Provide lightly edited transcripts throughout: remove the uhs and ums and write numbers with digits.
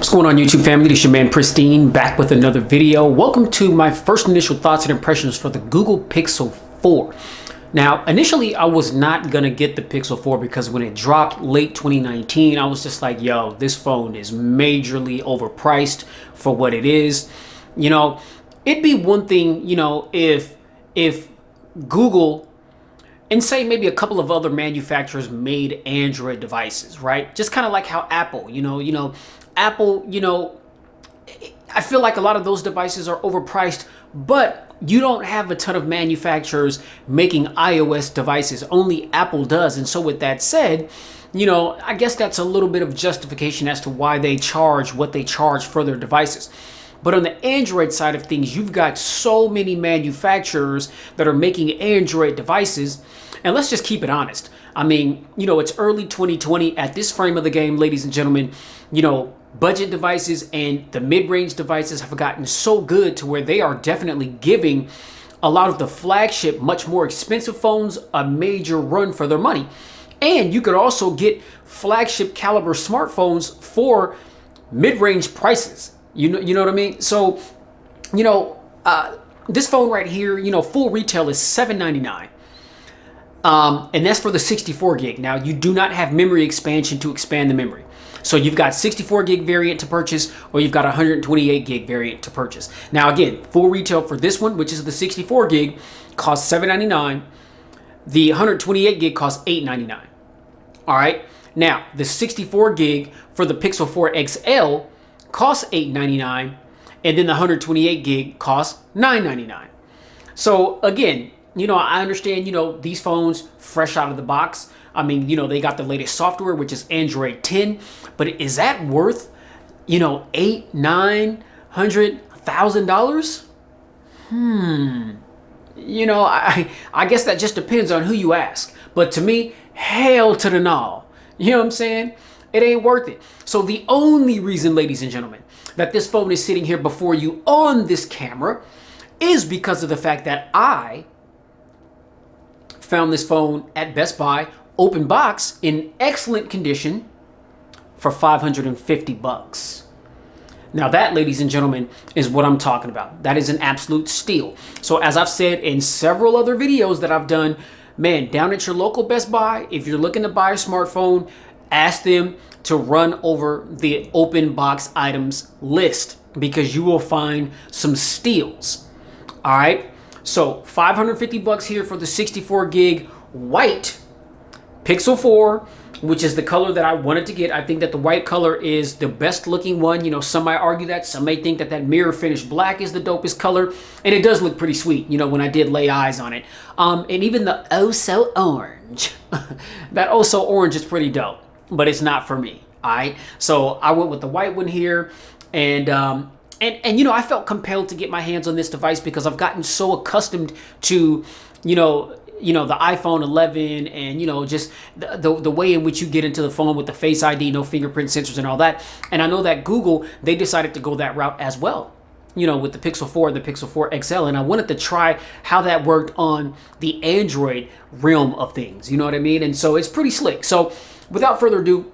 What's going on, YouTube family? This is your man Pristine, back with another video. Welcome to my first initial thoughts and impressions for the Google Pixel 4. Now, initially I was not gonna get the Pixel 4 because when it dropped late 2019, I was just like, yo, this phone is majorly overpriced for what it is. You know, it'd be one thing, you know, if Google and say maybe a couple of other manufacturers made Android devices, right? Just kind of like how Apple, Apple, I feel like a lot of those devices are overpriced, but you don't have a ton of manufacturers making iOS devices. Only Apple does. And so with that said, I guess that's a little bit of justification as to why they charge what they charge for their devices. But on the Android side of things, you've got so many manufacturers that are making Android devices. And let's just keep it honest. I mean, it's early 2020 at this frame of the game, ladies and gentlemen. Budget devices and the mid-range devices have gotten so good to where they are definitely giving a lot of the flagship, much more expensive phones a major run for their money. And you could also get flagship caliber smartphones for mid-range prices. You know what I mean? So, this phone right here, full retail is $799. And that's for the 64 gig. Now, you do not have memory expansion to expand the memory. So you've got 64 gig variant to purchase, or you've got 128 gig variant to purchase. Now, again, full retail for this one, which is the 64 gig, costs $799. The 128 gig costs $899. All right. Now, the 64 gig for the Pixel 4 XL costs $899, and then the 128 gig costs $999. So again, I understand, these phones fresh out of the box. I mean, they got the latest software, which is Android 10, but is that worth, $800,000, $900,000? I guess that just depends on who you ask. But to me, hell to the no. You know what I'm saying? It ain't worth it. So the only reason, ladies and gentlemen, that this phone is sitting here before you on this camera is because of the fact that I found this phone at Best Buy, open box, in excellent condition for $550. Now that, ladies and gentlemen, is what I'm talking about. That is an absolute steal. So as I've said in several other videos that I've done, man, down at your local Best Buy, if you're looking to buy a smartphone, ask them to run over the open box items list because you will find some steals. All right. So $550 here for the 64 gig white Pixel 4, which is the color that I wanted to get. I think that the white color is the best looking one. Some might argue that. Some may think that mirror finish black is the dopest color. And it does look pretty sweet, when I did lay eyes on it. And even the oh so orange. That oh so orange is pretty dope, but it's not for me. All right. So I went with the white one here. And I felt compelled to get my hands on this device because I've gotten so accustomed to, the iPhone 11 and, just the way in which you get into the phone with the Face ID, no fingerprint sensors and all that. And I know that Google, they decided to go that route as well, with the Pixel 4 and the Pixel 4 XL. And I wanted to try how that worked on the Android realm of things. You know what I mean? And so it's pretty slick. So without further ado,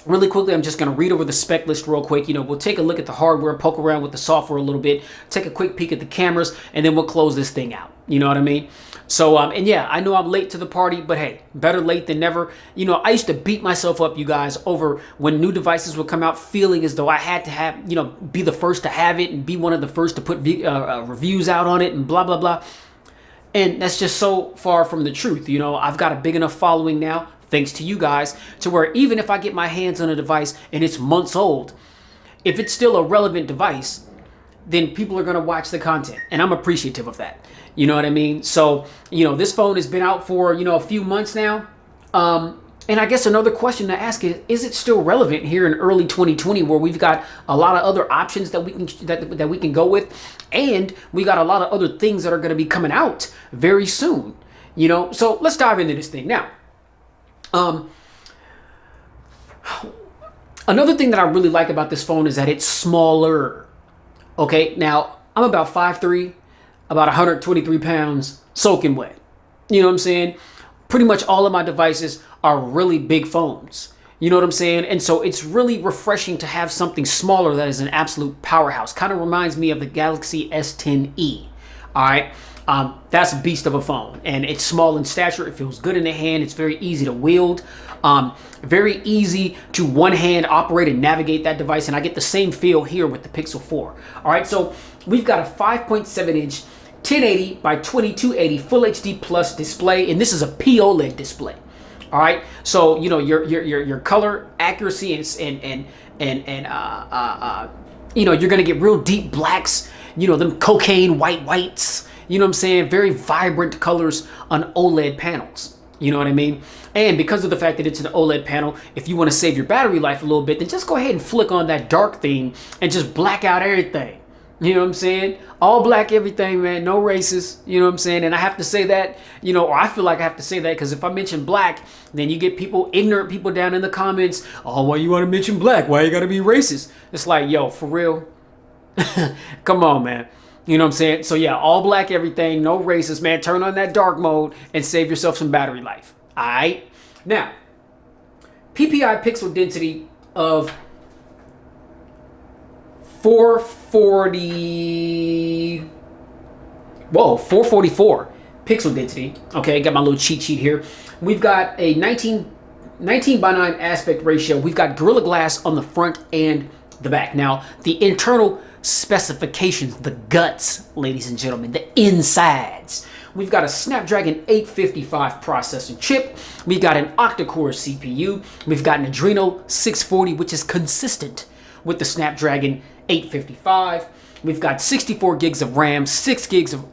really quickly, I'm just going to read over the spec list real quick. We'll take a look at the hardware, poke around with the software a little bit, take a quick peek at the cameras, and then we'll close this thing out. You know what I mean? So, and yeah, I know I'm late to the party, but hey, better late than never. I used to beat myself up, you guys, over when new devices would come out, feeling as though I had to have, be the first to have it and be one of the first to put reviews out on it and blah, blah, blah. And that's just so far from the truth. I've got a big enough following now, thanks to you guys, to where even if I get my hands on a device and it's months old, if it's still a relevant device, then people are going to watch the content. And I'm appreciative of that. You know what I mean? So, this phone has been out for, a few months now. And I guess another question to ask is it still relevant here in early 2020 where we've got a lot of other options that we can go with, and we got a lot of other things that are going to be coming out very soon, So let's dive into this thing now. Another thing that I really like about this phone is that it's smaller. Okay, now I'm about 5'3", about 123 pounds, soaking wet. You know what I'm saying? Pretty much all of my devices are really big phones. You know what I'm saying? And so it's really refreshing to have something smaller that is an absolute powerhouse. Kind of reminds me of the Galaxy S10e. All right. That's a beast of a phone, and it's small in stature. It feels good in the hand. It's very easy to wield. Very easy to one hand operate and navigate that device. And I get the same feel here with the Pixel 4. All right. So we've got a 5.7 inch 1080 by 2280 Full HD Plus display, and this is a POLED display. All right, so you know your color accuracy and you know, you're gonna get real deep blacks. You know, them cocaine whites. You know what I'm saying? Very vibrant colors on OLED panels. You know what I mean? And because of the fact that it's an OLED panel, if you want to save your battery life a little bit, then just go ahead and flick on that dark theme and just black out everything. You know what I'm saying? All black everything, man. No races. You know what I'm saying? And I have to say that, you know, or I feel like I have to say that because if I mention black, then you get people, ignorant people down in the comments. Oh, why you want to mention black? Why you got to be racist? It's like, yo, for real? Come on, man. You know what I'm saying? So yeah, all black everything. No races, man. Turn on that dark mode and save yourself some battery life. All right? Now, PPI pixel density of 444 pixel density. Okay, got my little cheat sheet here. We've got a 19 by 9 aspect ratio. We've got Gorilla Glass on the front and the back. Now, the internal specifications, the guts, ladies and gentlemen, the insides. We've got a Snapdragon 855 processor chip. We've got an octa-core CPU. We've got an Adreno 640, which is consistent with the Snapdragon 855. We've got 64 gigs of RAM, 6 gigs of,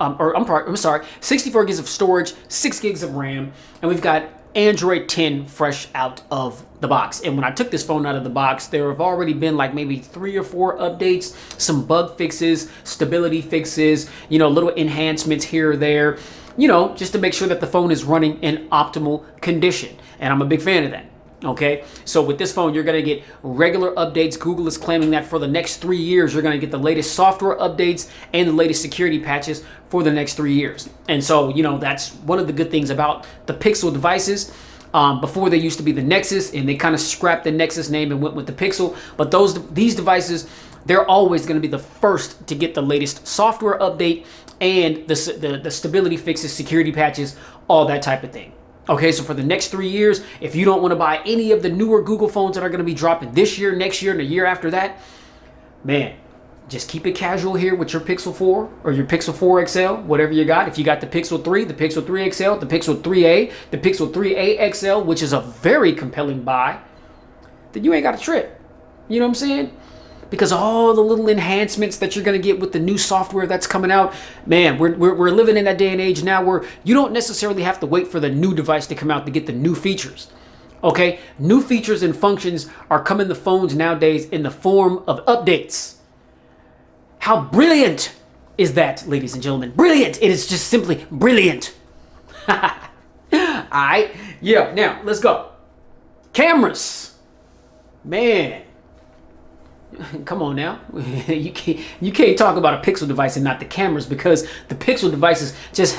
64 gigs of storage, 6 gigs of RAM, and we've got Android 10 fresh out of the box. And when I took this phone out of the box, there have already been like maybe 3 or 4 updates, some bug fixes, stability fixes, you know, little enhancements here or there, you know, just to make sure that the phone is running in optimal condition. And I'm a big fan of that. Okay, so with this phone, you're going to get regular updates. Google is claiming that for the next 3 years, you're going to get the latest software updates and the latest security patches for the next 3 years. And so, you know, that's one of the good things about the Pixel devices. Before they used to be the Nexus, and they kind of scrapped the Nexus name and went with the Pixel. But these devices, they're always going to be the first to get the latest software update and the stability fixes, security patches, all that type of thing. Okay, so for the next 3 years, if you don't want to buy any of the newer Google phones that are going to be dropping this year, next year, and the year after that, man, just keep it casual here with your Pixel 4 or your Pixel 4 XL, whatever you got. If you got the Pixel 3, the Pixel 3 XL, the Pixel 3a, the Pixel 3a XL, which is a very compelling buy, then you ain't got a trip. You know what I'm saying? Because all the little enhancements that you're going to get with the new software that's coming out, man, we're living in that day and age now where you don't necessarily have to wait for the new device to come out to get the new features. Okay, new features and functions are coming to phones nowadays in the form of updates. How brilliant is that, ladies and gentlemen? Brilliant. It is just simply brilliant. All right, yeah, now let's go. Cameras, man. Come on now. you can't talk about a Pixel device and not the cameras, because the Pixel devices just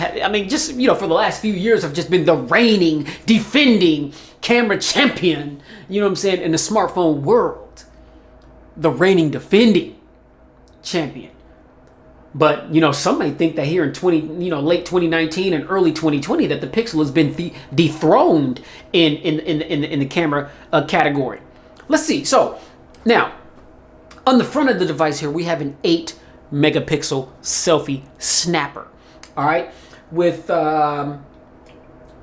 you know, for the last few years have just been the reigning, defending camera champion, you know what I'm saying, in the smartphone world. The reigning, defending champion. But, you know, some may think that here in late 2019 and early 2020 that the Pixel has been dethroned in the camera category. Let's see. So, now, on the front of the device here, we have an 8 megapixel selfie snapper. All right, with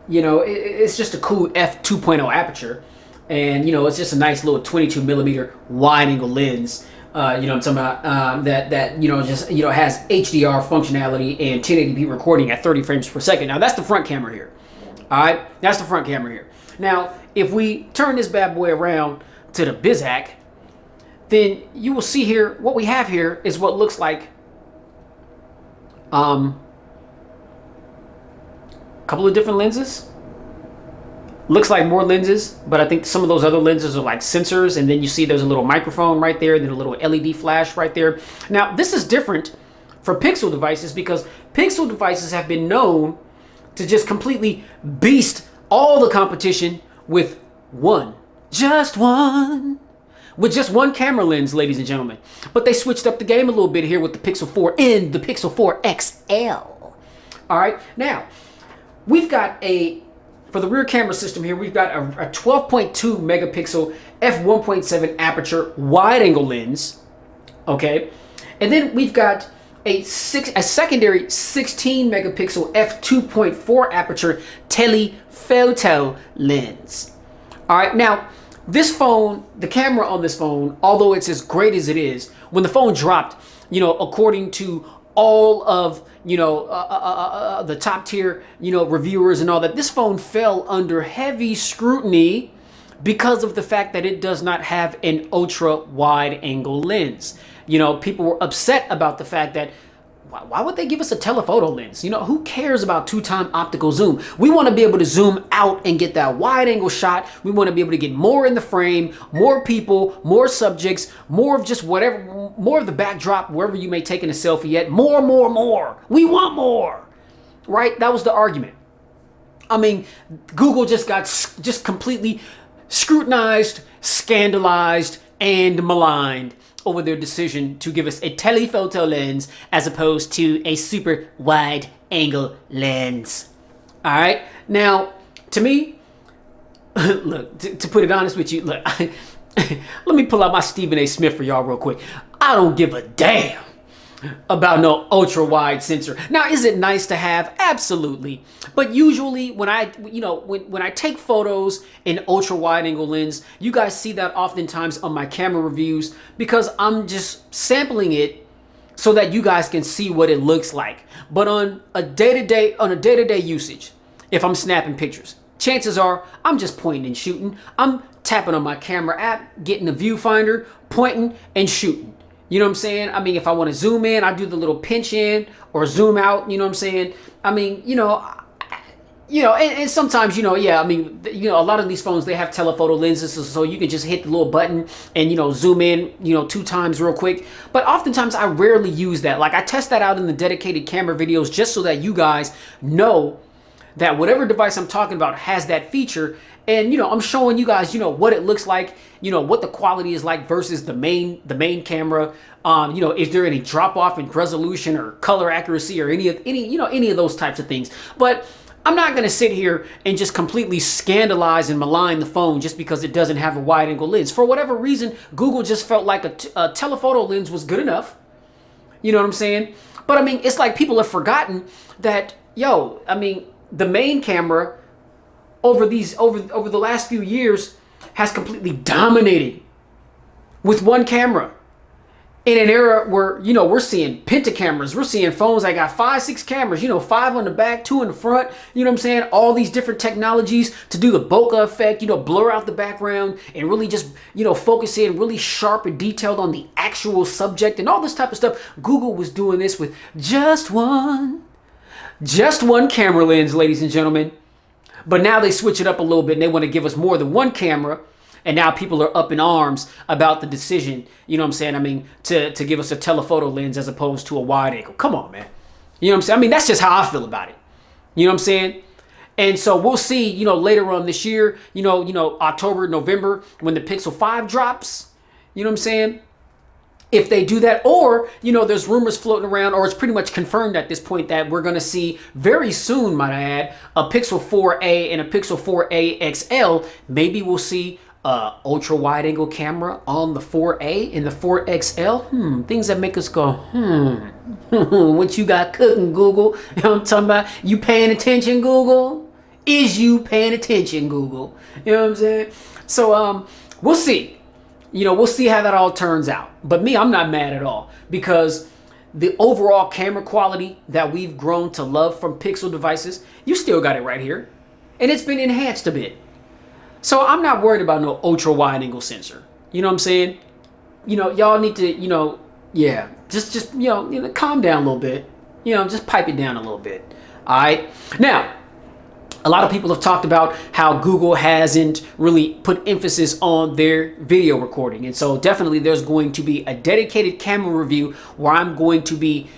you know, it's just a cool f2.0 aperture, and you know, it's just a nice little 22 millimeter wide angle lens. You know, I'm talking about that you know, just, you know, has HDR functionality and 1080p recording at 30 frames per second. Now that's the front camera here. All right, that's the front camera here. Now, if we turn this bad boy around to the Bizac, then you will see here, what we have here is what looks like a couple of different lenses. Looks like more lenses, but I think some of those other lenses are like sensors, and then you see there's a little microphone right there, then a little LED flash right there. Now, this is different for Pixel devices because Pixel devices have been known to just completely beast all the competition with one Just one. With just one camera lens, ladies and gentlemen. But they switched up the game a little bit here with the Pixel 4 and the Pixel 4 XL. All right, now, we've got for the rear camera system here, we've got a 12.2 megapixel f1.7 aperture wide angle lens, okay? And then we've got a secondary 16 megapixel f2.4 aperture telephoto lens. All right, now, this phone, the camera on this phone, although it's as great as it is, when the phone dropped, according to all of, the top tier, reviewers and all that, this phone fell under heavy scrutiny because of the fact that it does not have an ultra wide angle lens. People were upset about the fact that why would they give us a telephoto lens? Who cares about 2x optical zoom? We want to be able to zoom out and get that wide angle shot. We want to be able to get more in the frame, more people, more subjects, more of just whatever, more of the backdrop, wherever you may take in a selfie at. More. We want more, right? That was the argument. I mean, Google just got completely scrutinized, scandalized, and maligned over their decision to give us a telephoto lens as opposed to a super wide angle lens. All right. Now, to me, look, to put it honest with you, look, let me pull out my Stephen A. Smith for y'all real quick. I don't give a damn about no ultra wide sensor. Now, is it nice to have? Absolutely. But usually when I take photos in ultra wide angle lens, you guys see that oftentimes on my camera reviews because I'm just sampling it so that you guys can see what it looks like. But on a day-to-day usage, if I'm snapping pictures, chances are I'm just pointing and shooting. I'm tapping on my camera app, getting the viewfinder, pointing and shooting. You know what I'm saying? I mean, if I want to zoom in, I do the little pinch in or zoom out. You know what I'm saying? I mean, and sometimes, yeah, I mean, a lot of these phones, they have telephoto lenses, so you can just hit the little button and, zoom in, 2 times real quick. But oftentimes I rarely use that. Like I test that out in the dedicated camera videos just so that you guys know that whatever device I'm talking about has that feature. And, I'm showing you guys, what it looks like, what the quality is like versus the main camera. Is there any drop off in resolution or color accuracy or any of those types of things. But I'm not going to sit here and just completely scandalize and malign the phone just because it doesn't have a wide angle lens. For whatever reason, Google just felt like a telephoto lens was good enough. You know what I'm saying? But I mean, it's like people have forgotten that, the main camera over the last few years has completely dominated with one camera in an era where, we're seeing pentacameras. We're seeing phones that got 5-6 cameras, 5 on the back, 2 in the front. You know what I'm saying? All these different technologies to do the bokeh effect, blur out the background and really just, focus in really sharp and detailed on the actual subject and all this type of stuff. Google was doing this with just one camera lens, ladies and gentlemen. But now they switch it up a little bit and they want to give us more than one camera. And now people are up in arms about the decision, to give us a telephoto lens as opposed to a wide angle. Come on, man. You know what I'm saying? I mean, that's just how I feel about it. You know what I'm saying? And so we'll see, later on this year, October, November, when the Pixel 5 drops, you know what I'm saying? If they do that, or, there's rumors floating around, or it's pretty much confirmed at this point that we're going to see very soon, might I add, a Pixel 4a and a Pixel 4a XL. Maybe we'll see ultra wide angle camera on the 4a and the 4XL. Things that make us go, what you got cooking, Google? You know what I'm talking about? You paying attention, Google? Is you paying attention, Google? You know what I'm saying? So, we'll see. We'll see how that all turns out. But me, I'm not mad at all because the overall camera quality that we've grown to love from Pixel devices, you still got it right here. And it's been enhanced a bit. So I'm not worried about no ultra wide angle sensor. You know what I'm saying? Y'all need to, just calm down a little bit. Just pipe it down a little bit. All right. Now, a lot of people have talked about how Google hasn't really put emphasis on their video recording. And so definitely there's going to be a dedicated camera review where I'm going to be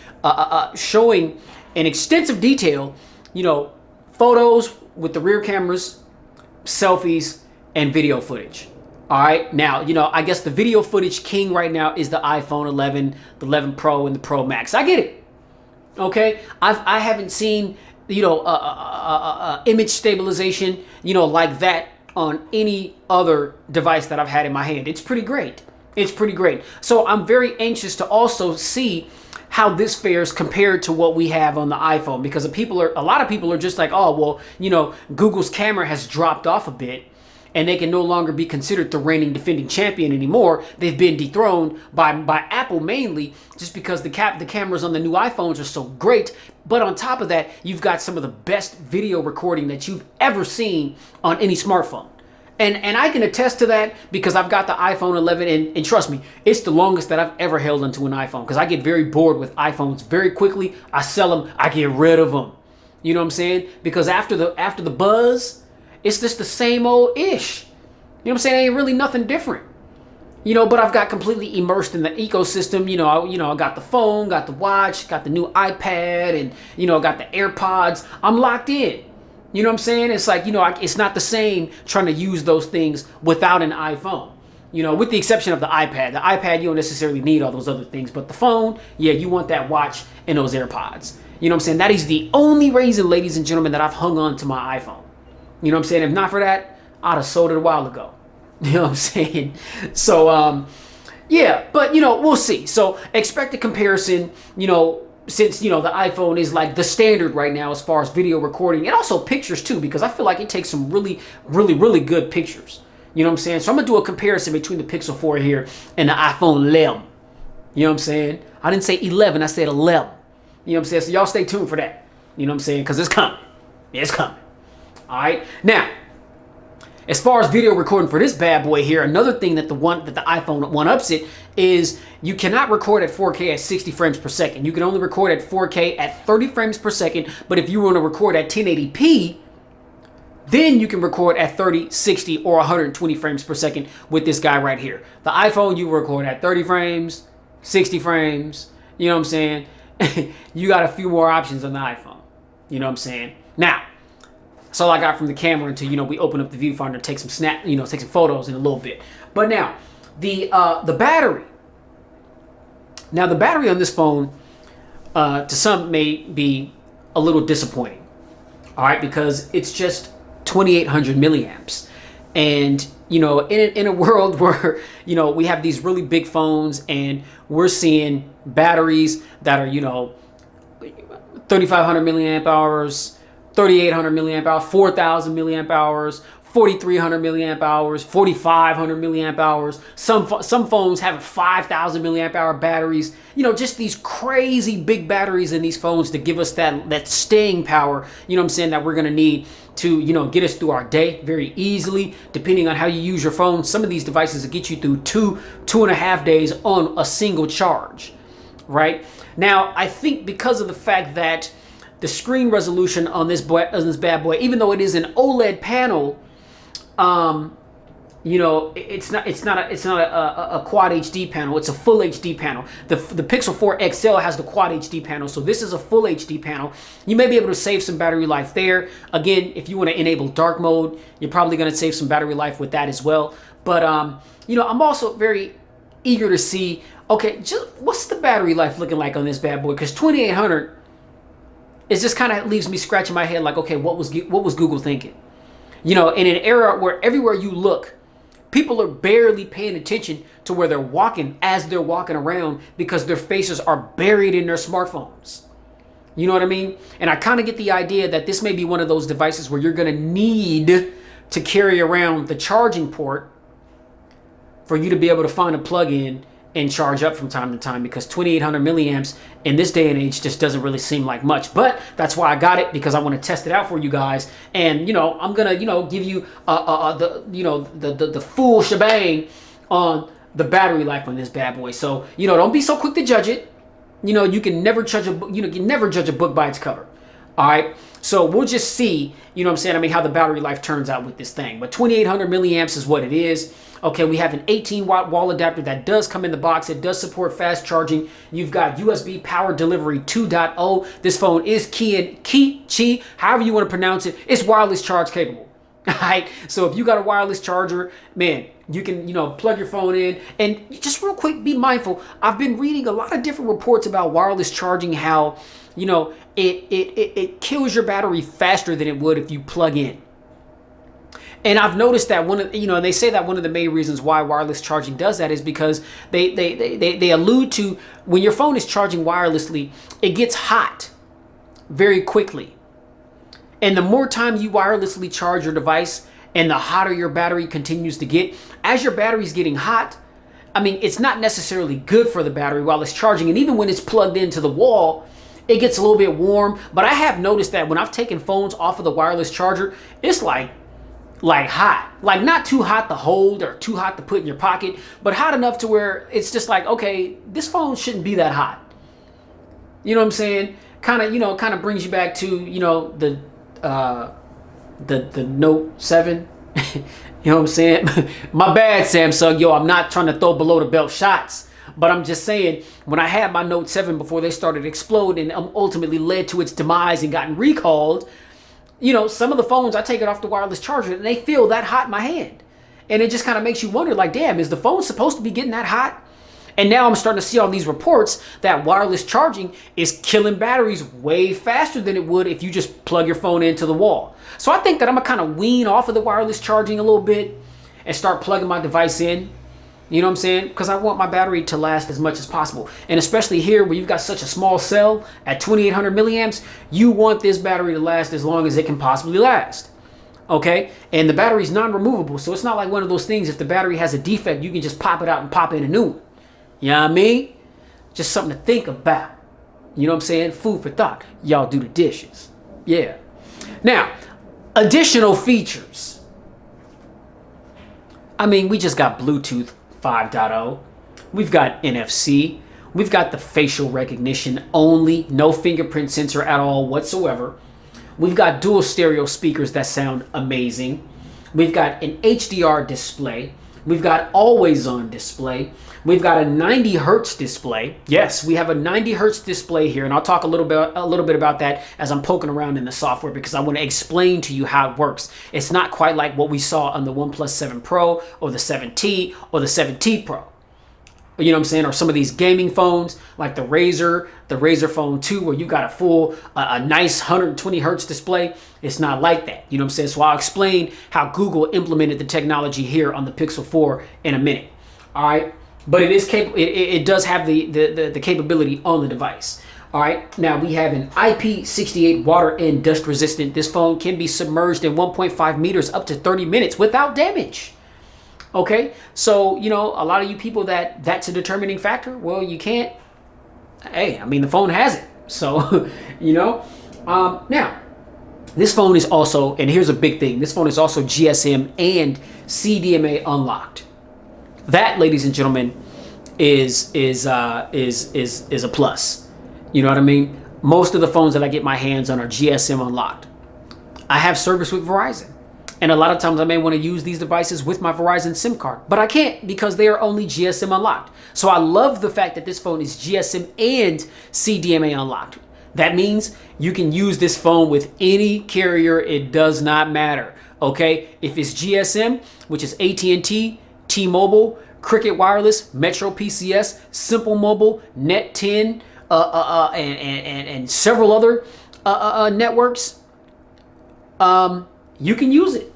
showing in extensive detail, photos with the rear cameras, selfies, and video footage. All right, now, I guess the video footage king right now is the iPhone 11, the 11 Pro, and the Pro Max. I get it. Okay, I haven't seen, image stabilization, like that on any other device that I've had in my hand. It's pretty great. It's pretty great. So I'm very anxious to also see how this fares compared to what we have on the iPhone, because a lot of people are just like, oh, well, Google's camera has dropped off a bit and they can no longer be considered the reigning defending champion anymore. They've been dethroned by Apple mainly just because the cameras on the new iPhones are so great. But on top of that, you've got some of the best video recording that you've ever seen on any smartphone. And I can attest to that because I've got the iPhone 11 and trust me, it's the longest that I've ever held onto an iPhone because I get very bored with iPhones very quickly. I sell them, I get rid of them. You know what I'm saying? Because after the buzz, it's just the same old ish. You know what I'm saying? Ain't really nothing different. But I've got completely immersed in the ecosystem. I got the phone, got the watch, got the new iPad, and got the AirPods. I'm locked in. You know what I'm saying? It's like, it's not the same trying to use those things without an iPhone. With the exception of the iPad. The iPad, you don't necessarily need all those other things. But the phone, yeah, you want that watch and those AirPods. You know what I'm saying? That is the only reason, ladies and gentlemen, that I've hung on to my iPhone. You know what I'm saying? If not for that, I'd have sold it a while ago. You know what I'm saying? So, yeah, but, we'll see. So expect a comparison, since, the iPhone is like the standard right now as far as video recording and also pictures too, because I feel like it takes some really, really, really good pictures. You know what I'm saying? So I'm going to do a comparison between the Pixel 4 here and the iPhone 11. You know what I'm saying? I didn't say 11, I said 11. You know what I'm saying? So y'all stay tuned for that. You know what I'm saying? Because it's coming. It's coming. All right. Now, as far as video recording for this bad boy here, another thing that the iPhone one-ups it is you cannot record at 4K at 60 frames per second. You can only record at 4K at 30 frames per second. But if you want to record at 1080p, then you can record at 30, 60, or 120 frames per second with this guy right here. The iPhone, you record at 30 frames, 60 frames. You know what I'm saying? You got a few more options on the iPhone. You know what I'm saying? Now, that's all I got from the camera until, we open up the viewfinder, take some take some photos in a little bit. But now, the battery. Now, the battery on this phone, to some may be a little disappointing. All right, because it's just 2,800 milliamps. And, in a world where, we have these really big phones and we're seeing batteries that are, 3,500 milliamp hours, 3,800 milliamp hours, 4,000 milliamp hours, 4,300 milliamp hours, 4,500 milliamp hours. Some phones have 5,000 milliamp hour batteries. Just these crazy big batteries in these phones to give us that staying power. You know what I'm saying? That we're gonna need to get us through our day very easily, depending on how you use your phone. Some of these devices will get you through 2.5 days on a single charge. Right now, I think because of the fact that the screen resolution on this bad boy, even though it is an OLED panel, it's not a quad HD panel. It's a full HD panel. The Pixel 4 XL has the quad HD panel, so this is a full HD panel. You may be able to save some battery life there. Again, if you want to enable dark mode, you're probably going to save some battery life with that as well. But I'm also very eager to see, okay, just what's the battery life looking like on this bad boy? Because 2,800. It just kind of leaves me scratching my head like, okay, what was Google thinking? In an era where everywhere you look, people are barely paying attention to where they're walking as they're walking around because their faces are buried in their smartphones. You know what I mean? And I kind of get the idea that this may be one of those devices where you're going to need to carry around the charging port for you to be able to find a plug-in and charge up from time to time, because 2,800 milliamps in this day and age just doesn't really seem like much. But that's why I got it, because I want to test it out for you guys. And I'm gonna give you the full shebang on the battery life on this bad boy. So don't be so quick to judge it. You can never judge a book. You can never judge a book by its cover. All right. So we'll just see. How the battery life turns out with this thing. But 2,800 milliamps is what it is. Okay, we have an 18-watt wall adapter that does come in the box. It does support fast charging. You've got USB Power Delivery 2.0. This phone is Qi, however you want to pronounce it. It's wireless charge capable. Right? So if you got a wireless charger, man, you can, plug your phone in. And just real quick, be mindful. I've been reading a lot of different reports about wireless charging, how, it kills your battery faster than it would if you plug in. And I've noticed that they say that one of the main reasons why wireless charging does that is because they allude to when your phone is charging wirelessly, it gets hot very quickly. And the more time you wirelessly charge your device and the hotter your battery continues to get, as your battery's getting hot, it's not necessarily good for the battery while it's charging. And even when it's plugged into the wall, it gets a little bit warm. But I have noticed that when I've taken phones off of the wireless charger, it's like hot, like not too hot to hold or too hot to put in your pocket, but hot enough to where it's just like, okay, this phone shouldn't be that hot. You know what I'm saying? Kind of brings you back to, the Note 7. You know what I'm saying? My bad, Samsung. Yo, I'm not trying to throw below the belt shots, but I'm just saying, when I had my Note 7 before they started exploding and ultimately led to its demise and gotten recalled, some of the phones, I take it off the wireless charger and they feel that hot in my hand. And it just kind of makes you wonder, like, damn, is the phone supposed to be getting that hot? And now I'm starting to see all these reports that wireless charging is killing batteries way faster than it would if you just plug your phone into the wall. So I think that I'm going to kind of wean off of the wireless charging a little bit and start plugging my device in. You know what I'm saying? Because I want my battery to last as much as possible. And especially here where you've got such a small cell at 2800 milliamps, you want this battery to last as long as it can possibly last. Okay? And the battery is non-removable. So it's not like one of those things, if the battery has a defect, you can just pop it out and pop in a new one. You know what I mean? Just something to think about. You know what I'm saying? Food for thought. Y'all do the dishes. Yeah. Now, additional features. We just got Bluetooth 5.0. We've got NFC. We've got the facial recognition only. No fingerprint sensor at all whatsoever. We've got dual stereo speakers that sound amazing. We've got an HDR display. We've got always on display. We've got a 90 hertz display. Yes, we have a 90 hertz display here, and I'll talk a little bit about that as I'm poking around in the software, because I want to explain to you how it works. It's not quite like what we saw on the OnePlus 7 Pro or the 7T or the 7T Pro. You know what I'm saying? Or some of these gaming phones like the Razer Phone 2, where you got a full, a nice 120 hertz display. It's not like that. You know what I'm saying? So I'll explain how Google implemented the technology here on the Pixel 4 in a minute. All right. But it is it does have the capability on the device. All right. Now we have an IP68 water and dust resistant. This phone can be submerged in 1.5 meters up to 30 minutes without damage. Okay, so, a lot of you people that's a determining factor. Well, you can't. Hey, the phone has it. So, now, this phone is also, and here's a big thing, this phone is also GSM and CDMA unlocked. That, ladies and gentlemen, is a plus. You know what I mean? Most of the phones that I get my hands on are GSM unlocked. I have service with Verizon. And a lot of times I may want to use these devices with my Verizon SIM card, but I can't because they are only GSM unlocked. So I love the fact that this phone is GSM and CDMA unlocked. That means you can use this phone with any carrier. It does not matter. Okay. If it's GSM, which is AT&T, T-Mobile, Cricket Wireless, Metro PCS, Simple Mobile, Net 10, and several other networks, you can use it.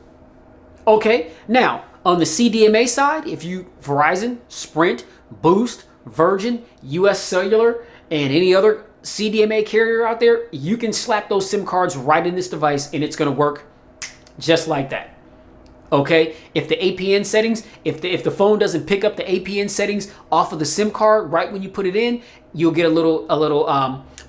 Okay. Now, on the CDMA side, if you Verizon, Sprint, Boost, Virgin, US Cellular, and any other CDMA carrier out there, you can slap those SIM cards right in this device and it's going to work just like that. Okay. If the APN settings, if the phone doesn't pick up the APN settings off of the SIM card right when you put it in, you'll get a little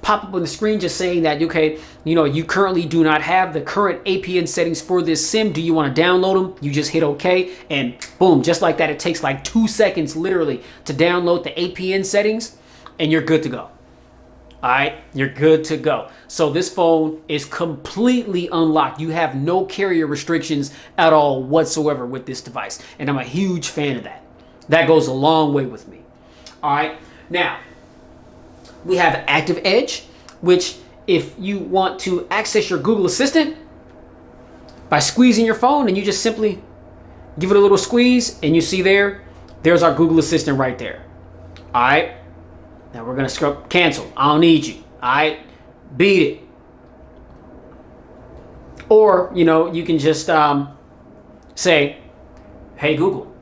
pop up on the screen just saying that, okay, you currently do not have the current APN settings for this SIM. Do you want to download them? You just hit okay, and boom, just like that. It takes like 2 seconds literally to download the APN settings and you're good to go. All right, you're good to go. So this phone is completely unlocked. You have no carrier restrictions at all whatsoever with this device. And I'm a huge fan of that. That goes a long way with me. All right, now, we have Active Edge, which if you want to access your Google Assistant, by squeezing your phone, and you just simply give it a little squeeze, and you see there's our Google Assistant right there. All right. Now we're going to cancel. I don't need you. All right. Beat it. Or, you can just say, hey, Google,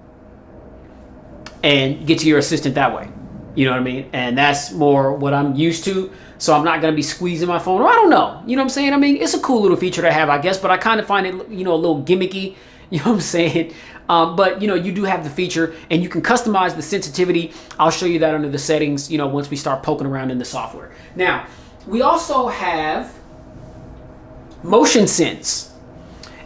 and get to your assistant that way. You know what I mean? And that's more what I'm used to. So I'm not going to be squeezing my phone. Or I don't know. You know what I'm saying? I mean, it's a cool little feature to have, I guess, but I kind of find it, a little gimmicky. You know what I'm saying? But, you do have the feature, and you can customize the sensitivity. I'll show you that under the settings, once we start poking around in the software. Now, we also have Motion Sense.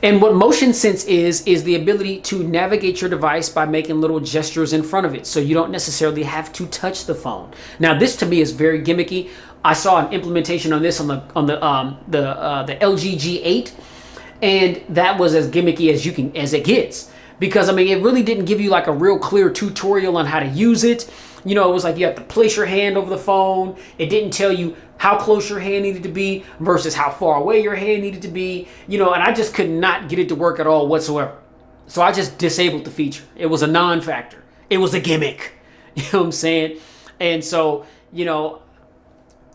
And what Motion Sense is the ability to navigate your device by making little gestures in front of it, so you don't necessarily have to touch the phone. Now, this to me is very gimmicky. I saw an implementation on this on the LG G8, and that was as gimmicky as it gets, because I mean, it really didn't give you like a real clear tutorial on how to use it. It was like you have to place your hand over the phone. It didn't tell you how close your hand needed to be versus how far away your hand needed to be, and I just could not get it to work at all whatsoever. So I just disabled the feature. It was a non-factor. It was a gimmick. You know what I'm saying? And so,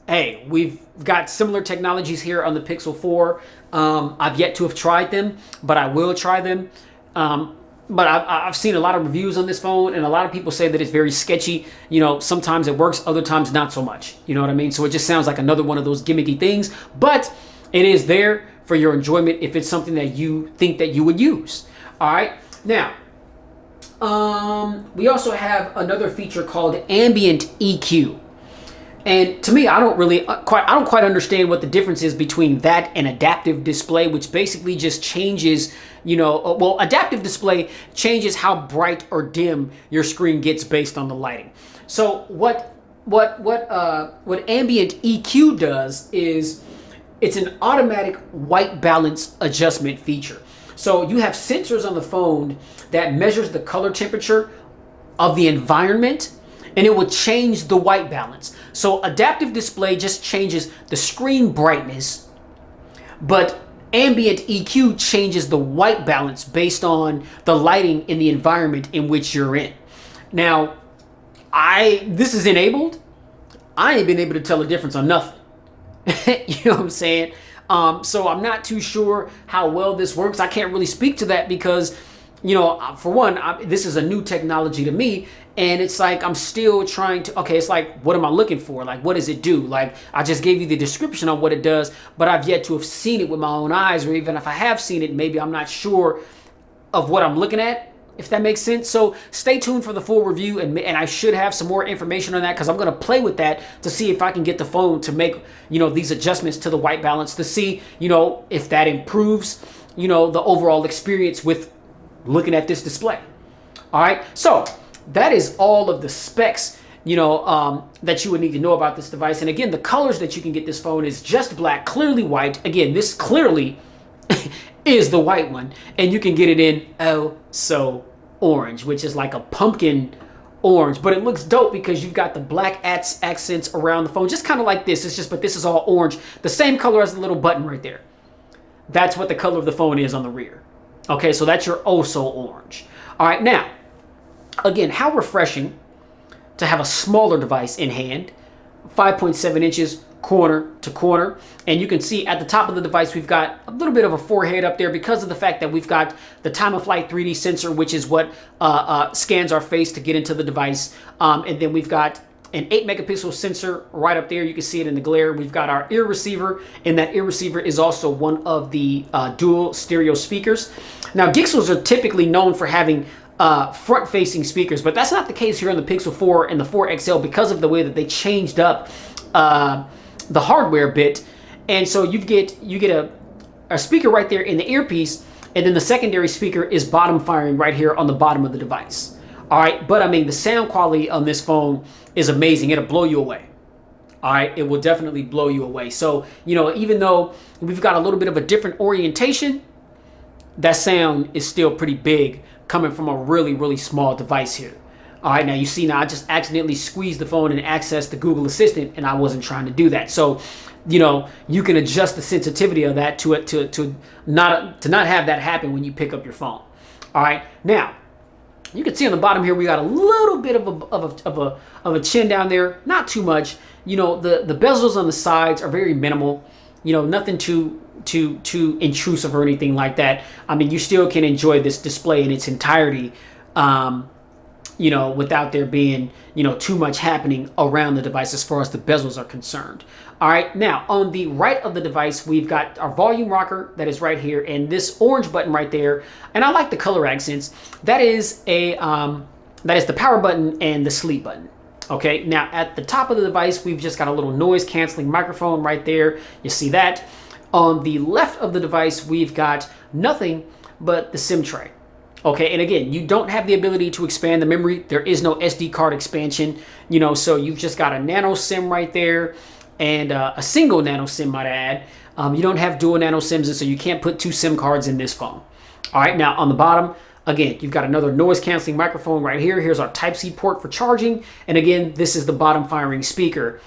hey, we've got similar technologies here on the Pixel 4. I've yet to have tried them, but I will try them. But I've seen a lot of reviews on this phone, and a lot of people say that it's very sketchy. Sometimes it works, other times not so much. You know what I mean? So it just sounds like another one of those gimmicky things, but it is there for your enjoyment if it's something that you think that you would use. All right. Now, we also have another feature called Ambient EQ. And to me, I don't quite understand what the difference is between that and adaptive display, which basically just changes, adaptive display changes how bright or dim your screen gets based on the lighting. So what Ambient EQ does is it's an automatic white balance adjustment feature. So you have sensors on the phone that measures the color temperature of the environment, and it will change the white balance. So adaptive display just changes the screen brightness, but Ambient EQ changes the white balance based on the lighting in the environment in which you're in. Now, this is enabled. I ain't been able to tell the difference on nothing. You know what I'm saying? So I'm not too sure how well this works. I can't really speak to that because, for one, this is a new technology to me. And it's like, I'm still trying to, it's like, what am I looking for? Like, what does it do? Like, I just gave you the description on what it does, but I've yet to have seen it with my own eyes, or even if I have seen it, maybe I'm not sure of what I'm looking at, if that makes sense. So stay tuned for the full review, and I should have some more information on that, because I'm going to play with that to see if I can get the phone to make, these adjustments to the white balance to see, if that improves, the overall experience with looking at this display. All right. So that is all of the specs, that you would need to know about this device. And again, the colors that you can get this phone is just black, clearly white. Again, this clearly is the white one. And you can get it in so orange, which is like a pumpkin orange. But it looks dope because you've got the black accents around the phone, just kind of like this. But this is all orange. The same color as the little button right there. That's what the color of the phone is on the rear. Okay, so that's your so orange. All right, now, again, how refreshing to have a smaller device in hand, 5.7 inches corner to corner. And you can see at the top of the device, we've got a little bit of a forehead up there because of the fact that we've got the time of flight 3D sensor, which is what scans our face to get into the device. And then we've got an 8 megapixel sensor right up there. You can see it in the glare. We've got our ear receiver, and that ear receiver is also one of the dual stereo speakers. Now, Gixels are typically known for having front-facing speakers, but that's not the case here on the Pixel 4 and the 4 XL because of the way that they changed up the hardware bit. And so you get a speaker right there in the earpiece, and then the secondary speaker is bottom firing right here on the bottom of the device. All right, but I mean, the sound quality on this phone is amazing. It'll blow you away. All right, it will definitely blow you away. So, even though we've got a little bit of a different orientation, that sound is still pretty big coming from a really, really small device here. All right, now you see, now I just accidentally squeezed the phone and accessed the Google Assistant, and I wasn't trying to do that. So, you know, you can adjust the sensitivity of that to not have that happen when you pick up your phone. All right, now you can see on the bottom here we got a little bit of a chin down there, not too much. You know, the bezels on the sides are very minimal. You know, nothing too intrusive or anything like that. I mean, you still can enjoy this display in its entirety. You know, without there being, you know, too much happening around the device as far as the bezels are concerned. All right, now on the right of the device, we've got our volume rocker that is right here, and this orange button right there. And I like the color accents. That is the power button and the sleep button. Okay, now at the top of the device, we've just got a little noise canceling microphone right there. You see that. On the left of the device, we've got nothing but the SIM tray. Okay, and again, you don't have the ability to expand the memory. There is no SD card expansion, you know, so you've just got a nano SIM right there and a single nano SIM, might I add. You don't have dual nano SIMs, and so you can't put 2 SIM cards in this phone. All right, now on the bottom, again, you've got another noise canceling microphone right here. Here's our Type-C port for charging. And again, this is the bottom firing speaker,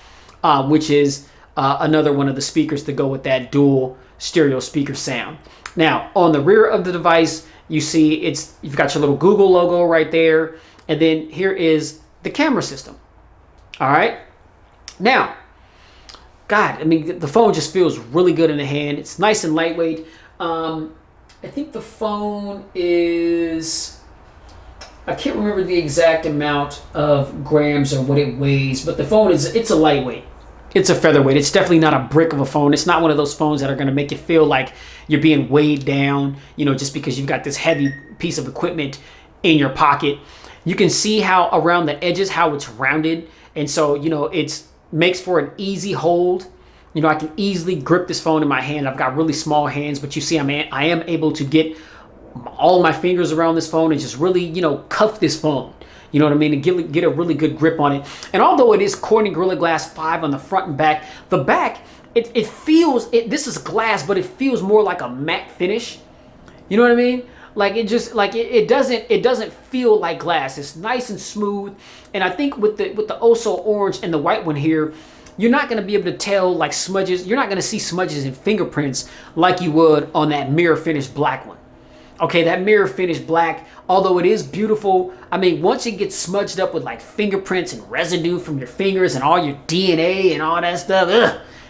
which is another one of the speakers to go with that dual stereo speaker sound. Now, on the rear of the device, you see you've got your little Google logo right there. And then here is the camera system. All right. Now, God, I mean, the phone just feels really good in the hand. It's nice and lightweight. I think the phone is, I can't remember the exact amount of grams or what it weighs, but the phone it's a lightweight. It's a featherweight. It's definitely not a brick of a phone. It's not one of those phones that are going to make you feel like you're being weighed down, you know, just because you've got this heavy piece of equipment in your pocket. You can see how around the edges, how it's rounded. And so, you know, it makes for an easy hold. You know, I can easily grip this phone in my hand. I've got really small hands, but you see, I am able to get all my fingers around this phone and just really, you know, cuff this phone. You know what I mean? And get a really good grip on it. And although it is Corning Gorilla Glass 5 on the front and back, the back, it feels, this is glass, but it feels more like a matte finish. You know what I mean? Like it just, like it doesn't feel like glass. It's nice and smooth. And I think with the Oso orange and the white one here, you're not going to be able to tell like smudges. You're not going to see smudges and fingerprints like you would on that mirror finish black one. Okay, that mirror finish black, although it is beautiful, I mean, once it gets smudged up with like fingerprints and residue from your fingers and all your DNA and all that stuff,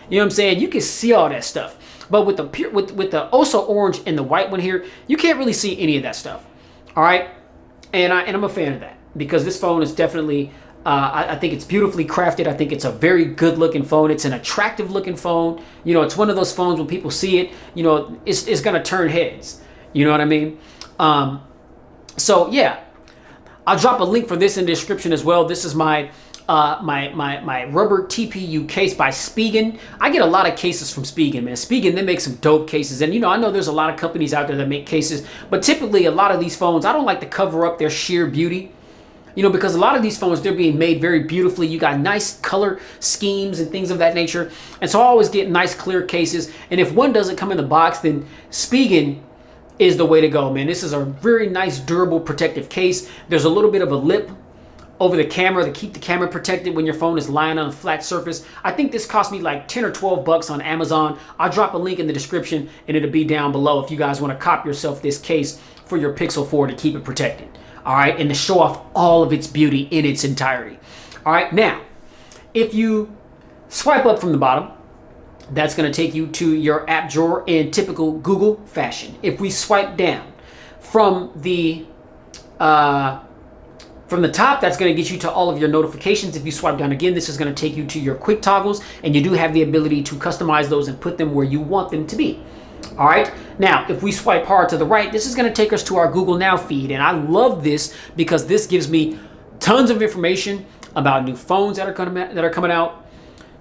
you know what I'm saying? You can see all that stuff. But with the Oso orange and the white one here, you can't really see any of that stuff. All right, and I'm a fan of that because this phone is definitely, I think it's beautifully crafted. I think it's a very good looking phone. It's an attractive looking phone. You know, it's one of those phones when people see it, you know, it's gonna turn heads. You know what I mean? So yeah, I'll drop a link for this in the description as well. This is my rubber TPU case by Spigen. I get a lot of cases from Spigen, man. Spigen, they make some dope cases. And you know, I know there's a lot of companies out there that make cases, but typically a lot of these phones, I don't like to cover up their sheer beauty. You know, because a lot of these phones, they're being made very beautifully. You got nice color schemes and things of that nature. And so I always get nice clear cases. And if one doesn't come in the box, then Spigen is the way to go, man. This is a very nice, durable, protective case. There's a little bit of a lip over the camera to keep the camera protected when your phone is lying on a flat surface. I think this cost me like 10 or 12 bucks on Amazon. I'll drop a link in the description and it'll be down below if you guys want to cop yourself this case for your Pixel 4 to keep it protected. All right, and to show off all of its beauty in its entirety. All right, now, if you swipe up from the bottom, that's going to take you to your app drawer in typical Google fashion. If we swipe down from the top, that's going to get you to all of your notifications. If you swipe down again, this is going to take you to your quick toggles, and you do have the ability to customize those and put them where you want them to be. All right. Now, if we swipe hard to the right, this is going to take us to our Google Now feed. And I love this because this gives me tons of information about new phones that are coming out,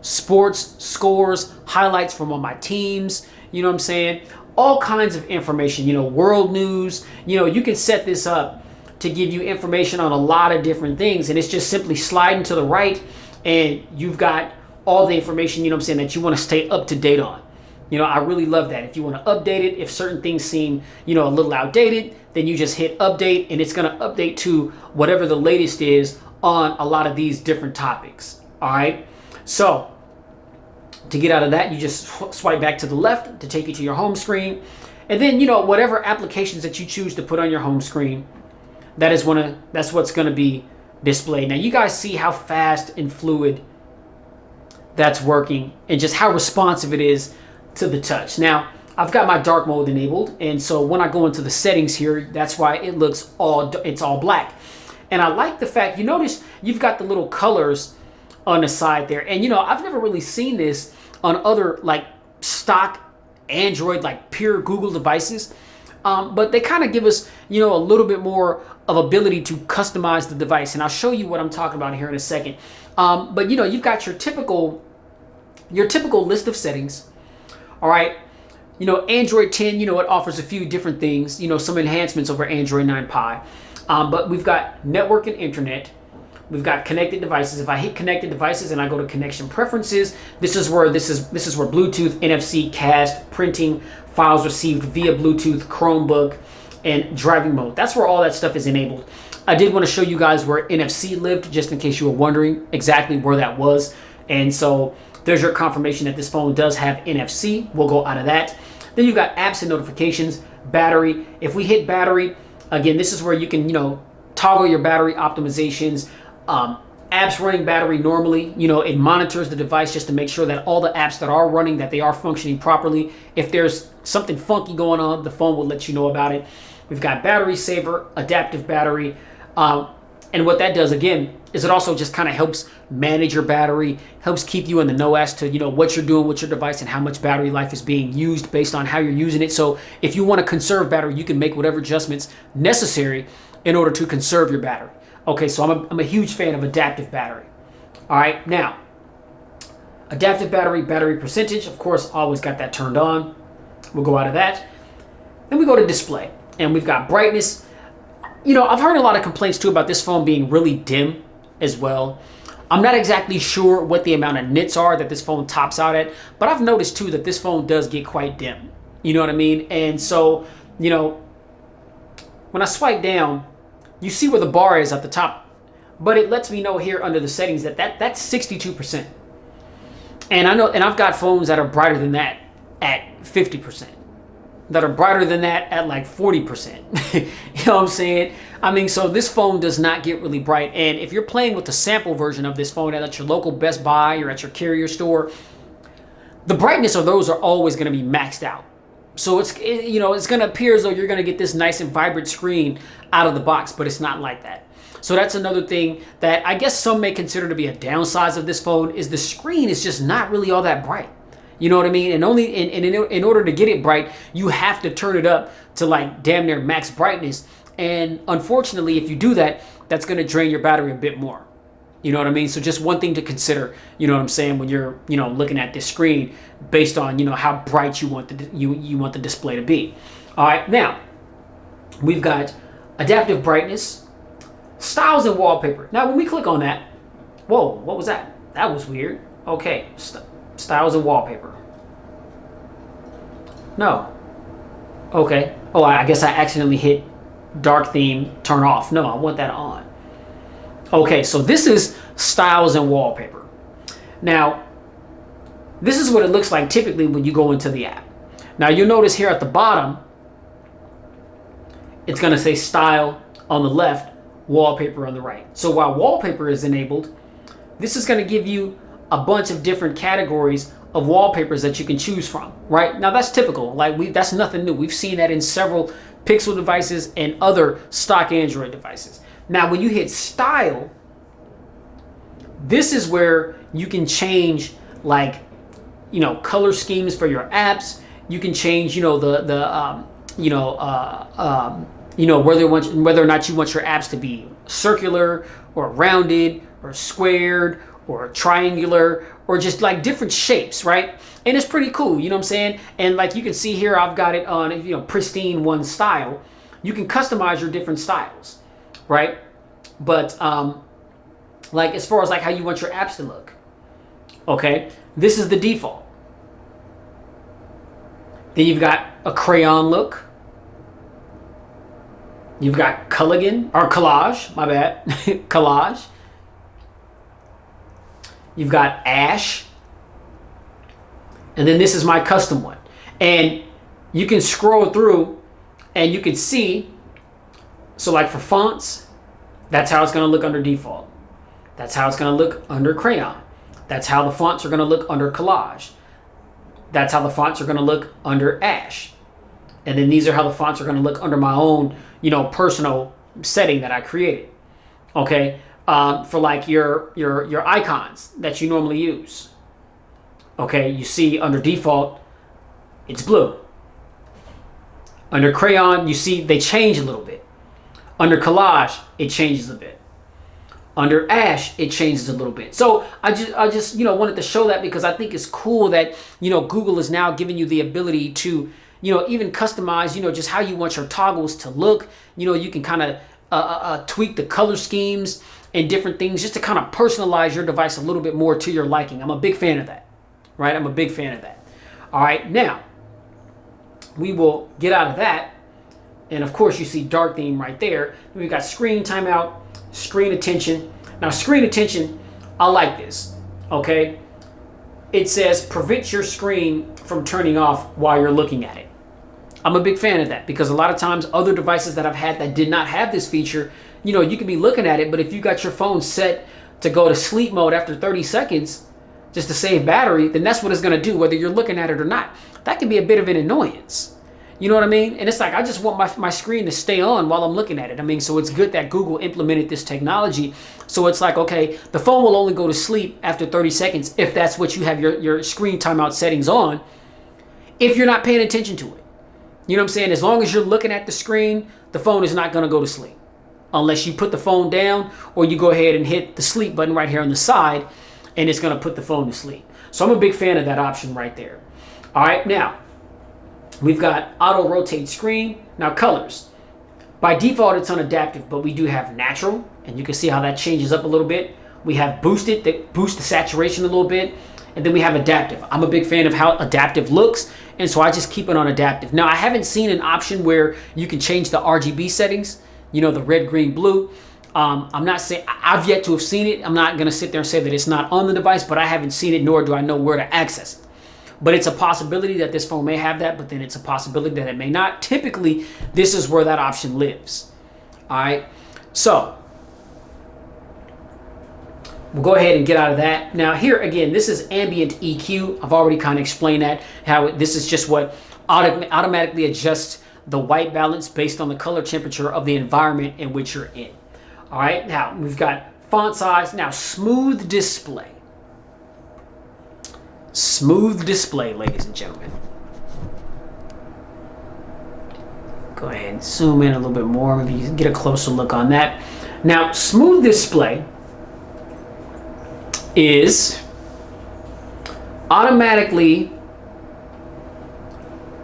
sports, scores, highlights from all my teams, you know what I'm saying? All kinds of information, you know, world news. You know, you can set this up to give you information on a lot of different things. And it's just simply sliding to the right and you've got all the information, you know what I'm saying, that you want to stay up to date on. You You know, I really love that. If you want to update it, if certain things seem, you know, a little outdated, then you just hit update and it's going to update to whatever the latest is on a lot of these different topics. All right. So to get out of that, you just swipe back to the left to take you to your home screen. And then, you know, whatever applications that you choose to put on your home screen, that's what's going to be displayed. Now, you guys see how fast and fluid that's working and just how responsive it is to the touch. Now, I've got my dark mode enabled, and so when I go into the settings here, that's why it looks it's all black. And I like the fact, you notice you've got the little colors on the side there. And you know, I've never really seen this on other like stock Android, like pure Google devices. But they kind of give us, you know, a little bit more of ability to customize the device. And I'll show you what I'm talking about here in a second. But you know, you've got your typical list of settings. All right. You know, Android 10, you know, it offers a few different things, you know, some enhancements over Android 9 Pie. But we've got network and internet. We've got connected devices. If I hit connected devices and I go to connection preferences, this is where Bluetooth, NFC, cast, printing, files received via Bluetooth, Chromebook, and driving mode. That's where all that stuff is enabled. I did want to show you guys where NFC lived, just in case you were wondering exactly where that was. And so there's your confirmation that this phone does have NFC. We'll go out of that. Then you've got apps and notifications, battery. If we hit battery, again, this is where you can, you know, toggle your battery optimizations. Apps running battery normally, you know, it monitors the device just to make sure that all the apps that are running, that they are functioning properly. If there's something funky going on, the phone will let you know about it. We've got battery saver, adaptive battery. And what that does, again, is it also just kind of helps manage your battery, helps keep you in the know as to, you know, what you're doing with your device and how much battery life is being used based on how you're using it. So if you want to conserve battery, you can make whatever adjustments necessary in order to conserve your battery. Okay, so I'm a huge fan of adaptive battery. All right, now, adaptive battery percentage, of course, always got that turned on. We'll go out of that. Then we go to display, and we've got brightness. You know, I've heard a lot of complaints too about this phone being really dim as well. I'm not exactly sure what the amount of nits are that this phone tops out at, but I've noticed too that this phone does get quite dim. You know what I mean? And so, you know, when I swipe down, you see where the bar is at the top, but it lets me know here under the settings that's 62%. And I know, and I've got phones that are brighter than that at 50%, that are brighter than that at like 40%. You know what I'm saying? I mean, so this phone does not get really bright. And if you're playing with the sample version of this phone at your local Best Buy or at your carrier store, the brightness of those are always going to be maxed out. So it's going to appear as though you're going to get this nice and vibrant screen out of the box, but it's not like that. So that's another thing that I guess some may consider to be a downside of this phone, is the screen is just not really all that bright. You know what I mean? And only in order to get it bright, you have to turn it up to like damn near max brightness. And unfortunately, if you do that, that's going to drain your battery a bit more. You know what I mean? So just one thing to consider, you know what I'm saying, when you're, you know, looking at this screen based on, you know, how bright you want the display to be. All right, now we've got adaptive brightness, styles and wallpaper. Now, when we click on that, whoa, what was that? That was weird. Okay, styles and wallpaper. No. Okay. Oh, I guess I accidentally hit dark theme turn off. No, I want that on. Okay, so this is styles and wallpaper. Now, this is what it looks like typically when you go into the app. Now, you'll notice here at the bottom, it's going to say style on the left, wallpaper on the right. So while wallpaper is enabled, this is going to give you a bunch of different categories of wallpapers that you can choose from, right? Now, that's typical. Like that's nothing new. We've seen that in several Pixel devices and other stock Android devices. Now, when you hit style, this is where you can change, like, you know, color schemes for your apps. You can change, you know, whether or not you want your apps to be circular or rounded or squared or triangular or just like different shapes, right? And it's pretty cool, you know what I'm saying? And like you can see here, I've got it on, you know, pristine one style. You can customize your different styles, right? But like as far as like how you want your apps to look, okay, this is the default. Then you've got a crayon look. You've got collage, my bad, collage. You've got ash. And then this is my custom one. And you can scroll through and you can see, so like for fonts, that's how it's going to look under default. That's how it's going to look under crayon. That's how the fonts are going to look under collage. That's how the fonts are going to look under ash. And then these are how the fonts are going to look under my own, personal setting that I created. Okay. For like your icons that you normally use. Okay. You see under default, it's blue. Under crayon, you see they change a little bit. Under collage, it changes a bit. Under ash, it changes a little bit. So I just wanted to show that because I think it's cool that Google is now giving you the ability to even customize just how you want your toggles to look. You can kind of tweak the color schemes and different things just to kind of personalize your device a little bit more to your liking. I'm a big fan of that, right? I'm a big fan of that. All right, now we will get out of that, and of course you see dark theme right there. Then we've got screen timeout, screen attention. Now screen attention, I like this. Okay, it says prevent your screen from turning off while you're looking at it. I'm a big fan of that because a lot of times other devices that I've had that did not have this feature, you can be looking at it, but if you got your phone set to go to sleep mode after 30 seconds just to save battery, then that's what it's going to do whether you're looking at it or not. That can be a bit of an annoyance. You know what I mean? And it's like, I just want my screen to stay on while I'm looking at it. I mean, so it's good that Google implemented this technology. So it's like, okay, the phone will only go to sleep after 30 seconds if that's what you have your screen timeout settings on, if you're not paying attention to it. You know what I'm saying? As long as you're looking at the screen, the phone is not going to go to sleep. Unless you put the phone down or you go ahead and hit the sleep button right here on the side, and it's going to put the phone to sleep. So I'm a big fan of that option right there. All right, now we've got auto rotate screen. Now colors. By default, it's on adaptive, but we do have natural, and you can see how that changes up a little bit. We have boosted, that boosts the saturation a little bit, and then we have adaptive. I'm a big fan of how adaptive looks, and so I just keep it on adaptive. Now, I haven't seen an option where you can change the RGB settings, the red, green, blue. I'm not saying, I've yet to have seen it. I'm not going to sit there and say that it's not on the device, but I haven't seen it, nor do I know where to access it. But it's a possibility that this phone may have that, but then it's a possibility that it may not. Typically, this is where that option lives. All right. So we'll go ahead and get out of that. Now here again, this is Ambient EQ. I've already kind of explained that, how this is just what automatically adjusts the white balance based on the color temperature of the environment in which you're in. All right. Now we've got font size. Now smooth display. Smooth display, ladies and gentlemen. Go ahead and zoom in a little bit more. Maybe you can get a closer look on that. Now, smooth display is automatically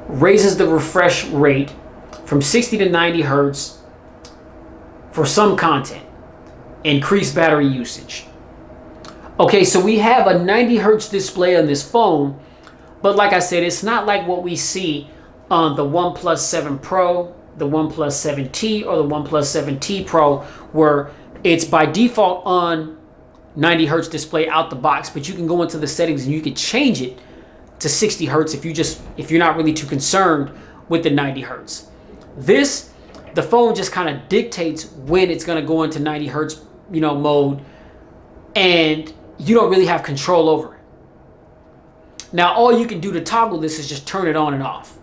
raises the refresh rate from 60 to 90 hertz for some content. Increased battery usage. Okay, so we have a 90 hertz display on this phone, but like I said, it's not like what we see on the OnePlus 7 Pro, the OnePlus 7T, or the OnePlus 7T Pro, where it's by default on 90 hertz display out the box, but you can go into the settings and you can change it to 60 hertz if you're not really too concerned with the 90 hertz. The phone just kind of dictates when it's going to go into 90 hertz, mode, and you don't really have control over it. Now, all you can do to toggle this is just turn it on and off.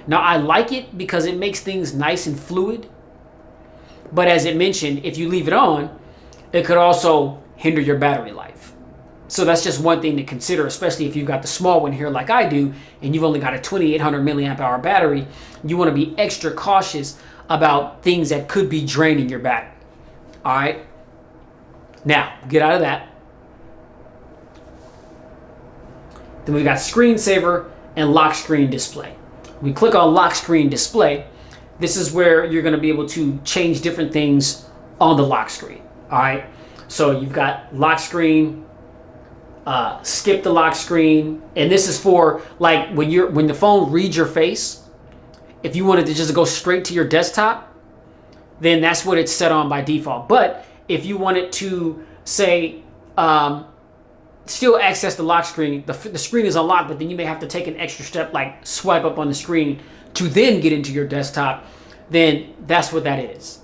Now, I like it because it makes things nice and fluid. But as it mentioned, if you leave it on, it could also hinder your battery life. So that's just one thing to consider, especially if you've got the small one here like I do, and you've only got a 2800 milliamp hour battery. You want to be extra cautious about things that could be draining your battery. All right. Now, get out of that. Then we've got screensaver and lock screen display. We click on lock screen display. This is where you're going to be able to change different things on the lock screen. All right. So you've got lock screen skip the lock screen, and this is for like when the phone reads your face. If you wanted to just go straight to your desktop, then that's what it's set on by default. But if you wanted to say still access the lock screen, the screen is unlocked, but then you may have to take an extra step like swipe up on the screen to then get into your desktop, then that's what that is.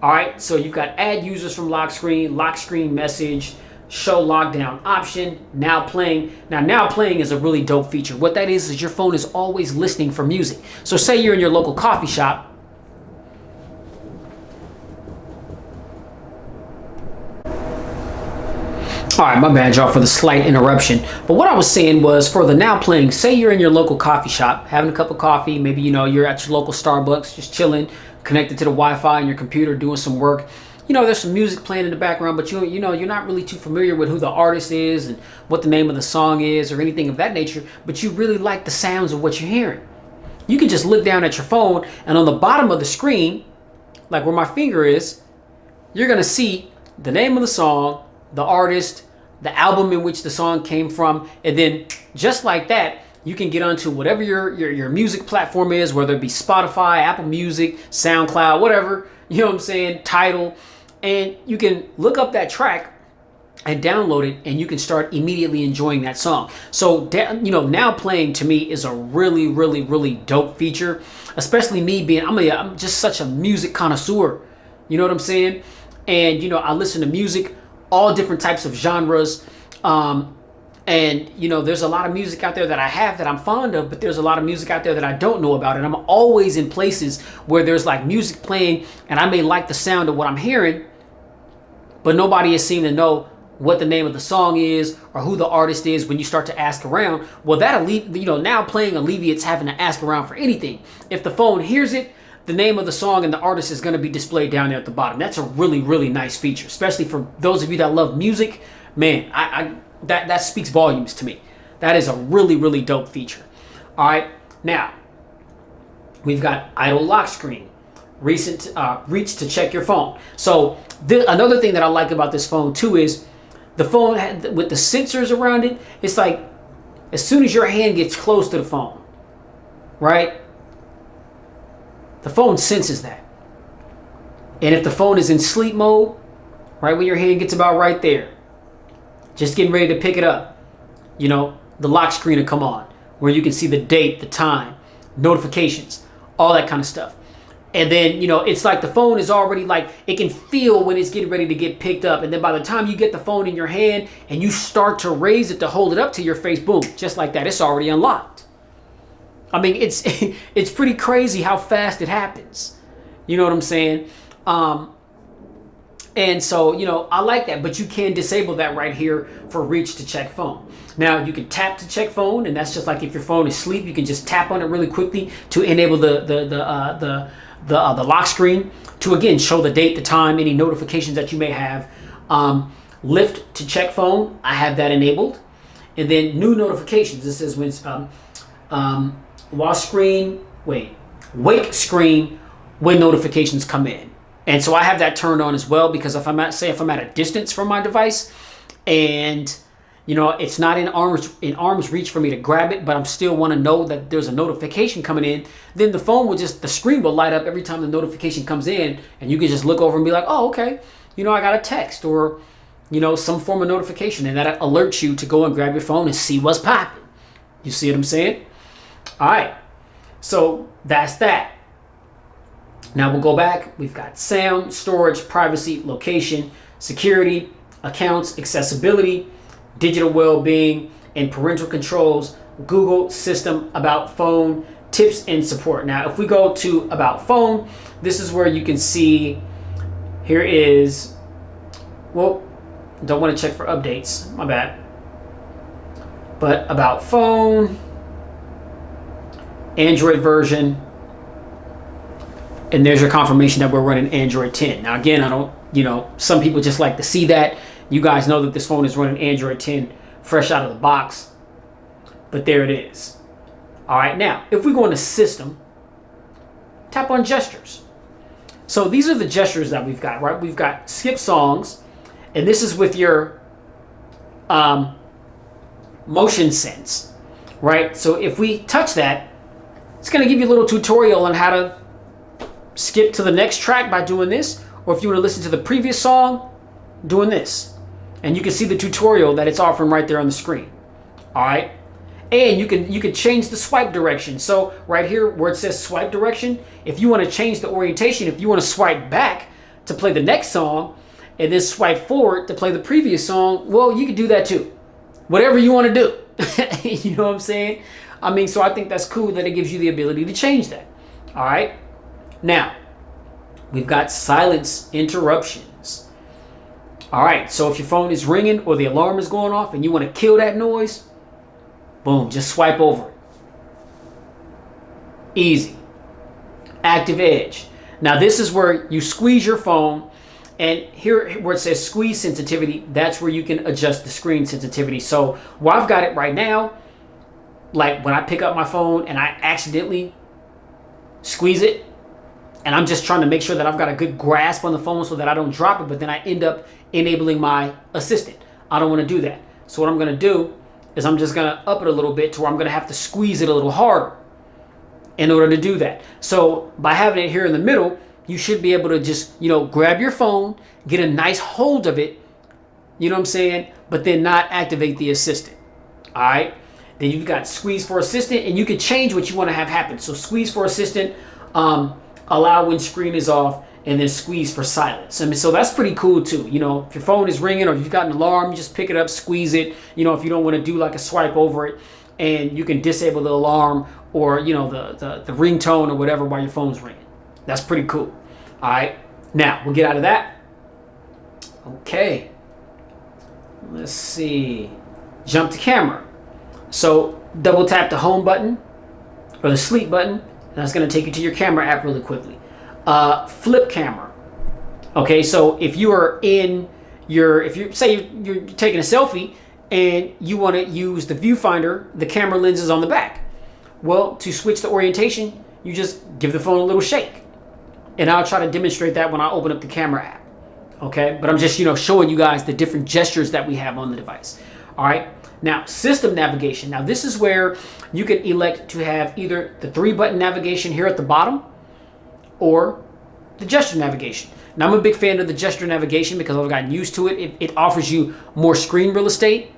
All right, so you've got add users from lock screen message, show lockdown option, now playing. Now playing is a really dope feature. What that is your phone is always listening for music. So say you're in your local coffee shop. All right, my bad, y'all, for the slight interruption. But what I was saying was for the now playing, say you're in your local coffee shop, having a cup of coffee, maybe, you're at your local Starbucks, just chilling, connected to the Wi-Fi on your computer, doing some work. There's some music playing in the background, but you're not really too familiar with who the artist is and what the name of the song is or anything of that nature, but you really like the sounds of what you're hearing. You can just look down at your phone, and on the bottom of the screen, like where my finger is, you're gonna see the name of the song, the artist, the album in which the song came from, and then just like that, you can get onto whatever your music platform is, whether it be Spotify, Apple Music, SoundCloud, whatever, Tidal, and you can look up that track and download it, and you can start immediately enjoying that song. So, now playing to me is a really, really, really dope feature, especially me being, I'm just such a music connoisseur, you know what I'm saying? And, I listen to music, all different types of genres. And there's a lot of music out there that I have that I'm fond of, but there's a lot of music out there that I don't know about. And I'm always in places where there's like music playing and I may like the sound of what I'm hearing, but nobody has seemed to know what the name of the song is or who the artist is when you start to ask around. Well, now playing alleviates having to ask around for anything. If the phone hears it, the name of the song and the artist is going to be displayed down there at the bottom. That's a really, really nice feature, especially for those of you that love music. Man, that speaks volumes to me. That is a really, really dope feature. All right, now we've got idle lock screen, recent reach to check your phone. So another thing that I like about this phone too is the phone with the sensors around it. It's like as soon as your hand gets close to the phone, right? The phone senses that. And if the phone is in sleep mode, right when your hand gets about right there, just getting ready to pick it up, the lock screen will come on where you can see the date, the time, notifications, all that kind of stuff. And then, it's like the phone is already like, it can feel when it's getting ready to get picked up. And then by the time you get the phone in your hand and you start to raise it to hold it up to your face, boom, just like that, it's already unlocked. It's pretty crazy how fast it happens. You know what I'm saying? And so, I like that, but you can disable that right here for reach to check phone. Now you can tap to check phone, and that's just like if your phone is asleep, you can just tap on it really quickly to enable the lock screen to again show the date, the time, any notifications that you may have. Lift to check phone, I have that enabled, and then new notifications. This is when wake screen when notifications come in. And so I have that turned on as well, because if I'm at a distance from my device and it's not in arm's reach for me to grab it, but I'm still want to know that there's a notification coming in, then the screen will light up every time the notification comes in, and you can just look over and be like, oh, okay, I got a text or some form of notification, and that alerts you to go and grab your phone and see what's popping. You see what I'm saying? All right, so that's that. Now we'll go back. We've got sound, storage, privacy, location, security, accounts, accessibility, digital well-being, and parental controls, Google, system, about phone, tips, and support. Now, if we go to about phone, this is where you can see, here is, well, don't want to check for updates, my bad. But about phone, Android version, and there's your confirmation that we're running Android 10. Now again, I don't, some people just like to see that. You guys know that this phone is running Android 10 fresh out of the box, but there it is. All right, now, if we go into system, tap on gestures. So these are the gestures that we've got, right? We've got skip songs, and this is with your motion sense, right? So if we touch that, it's going to give you a little tutorial on how to skip to the next track by doing this, or if you want to listen to the previous song, doing this. And you can see the tutorial that it's offering right there on the screen. All right. And you can change the swipe direction. So right here where it says swipe direction, if you want to change the orientation, if you want to swipe back to play the next song and then swipe forward to play the previous song, well, you can do that too. Whatever you want to do. You know what I'm saying? I mean, so I think that's cool that it gives you the ability to change that. All right. Now, we've got silence interruptions. All right. So if your phone is ringing or the alarm is going off and you want to kill that noise, boom, just swipe over it. Easy. Active edge. Now this is where you squeeze your phone, and here where it says squeeze sensitivity, that's where you can adjust the screen sensitivity. So where I've got it right now, like when I pick up my phone and I accidentally squeeze it, and I'm just trying to make sure that I've got a good grasp on the phone so that I don't drop it, but then I end up enabling my assistant. I don't want to do that. So what I'm going to do is I'm just going to up it a little bit to where I'm going to have to squeeze it a little harder in order to do that. So by having it here in the middle, you should be able to just, grab your phone, get a nice hold of it, you know what I'm saying, but then not activate the assistant. All right. Then you've got squeeze for assistant, and you can change what you want to have happen. So squeeze for assistant, allow when screen is off, and then squeeze for silence. I mean, so that's pretty cool too. If your phone is ringing or you've got an alarm, you just pick it up, squeeze it. If you don't want to do like a swipe over it, and you can disable the alarm or the ringtone or whatever while your phone's ringing. That's pretty cool. All right. Now we'll get out of that. Okay. Let's see. Jump to camera. So double tap the home button or the sleep button. And that's going to take you to your camera app really quickly. Flip camera. Okay, so if you are if you say you're taking a selfie and you want to use the viewfinder, the camera lens is on the back. Well, to switch the orientation, you just give the phone a little shake. And I'll try to demonstrate that when I open up the camera app. Okay, but I'm just, showing you guys the different gestures that we have on the device. All right. Now, system navigation. Now, this is where you can elect to have either the 3-button navigation here at the bottom or the gesture navigation. Now, I'm a big fan of the gesture navigation because I've gotten used to it. It offers you more screen real estate.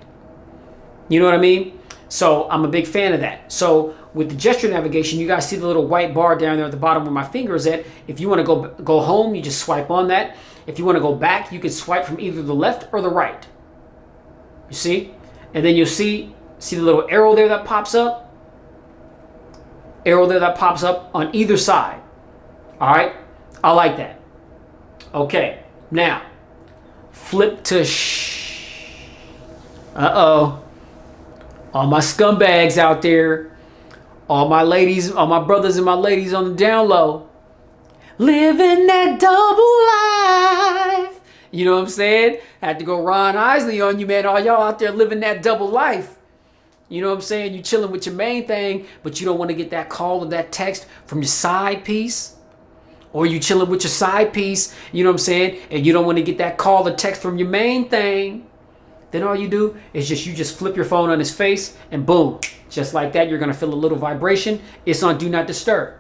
You know what I mean? So I'm a big fan of that. So with the gesture navigation, you guys see the little white bar down there at the bottom where my finger is at. If you want to go home, you just swipe on that. If you want to go back, you can swipe from either the left or the right. You see? And then you'll see the little arrow there that pops up? Arrow there that pops up on either side. All right? I like that. Okay. Now, flip to shh. Uh-oh. All my scumbags out there. All my ladies, all my brothers and my ladies on the down low. Living that double life. You know what I'm saying? Had to go Ron Isley on you, man. All y'all out there living that double life. You know what I'm saying? You chilling with your main thing, but you don't want to get that call or that text from your side piece. Or you chilling with your side piece, you know what I'm saying? And you don't want to get that call or text from your main thing. Then all you do is you just flip your phone on his face and boom. Just like that, you're going to feel a little vibration. It's on Do Not Disturb.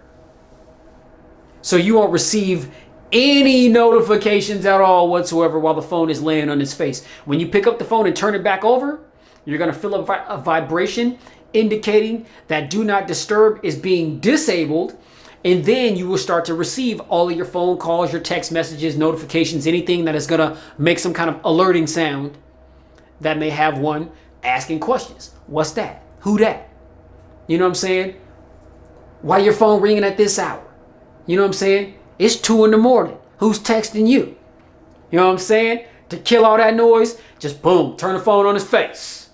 So you won't receive any notifications at all whatsoever while the phone is laying on his face. When you pick up the phone and turn it back over, you're going to feel a vibration indicating that Do Not Disturb is being disabled. And then you will start to receive all of your phone calls, your text messages, notifications, anything that is going to make some kind of alerting sound that may have one asking questions. What's that? Who that? You know what I'm saying? Why your phone ringing at this hour? You know what I'm saying? It's 2 a.m. Who's texting you? You know what I'm saying? To kill all that noise, just boom, turn the phone on his face.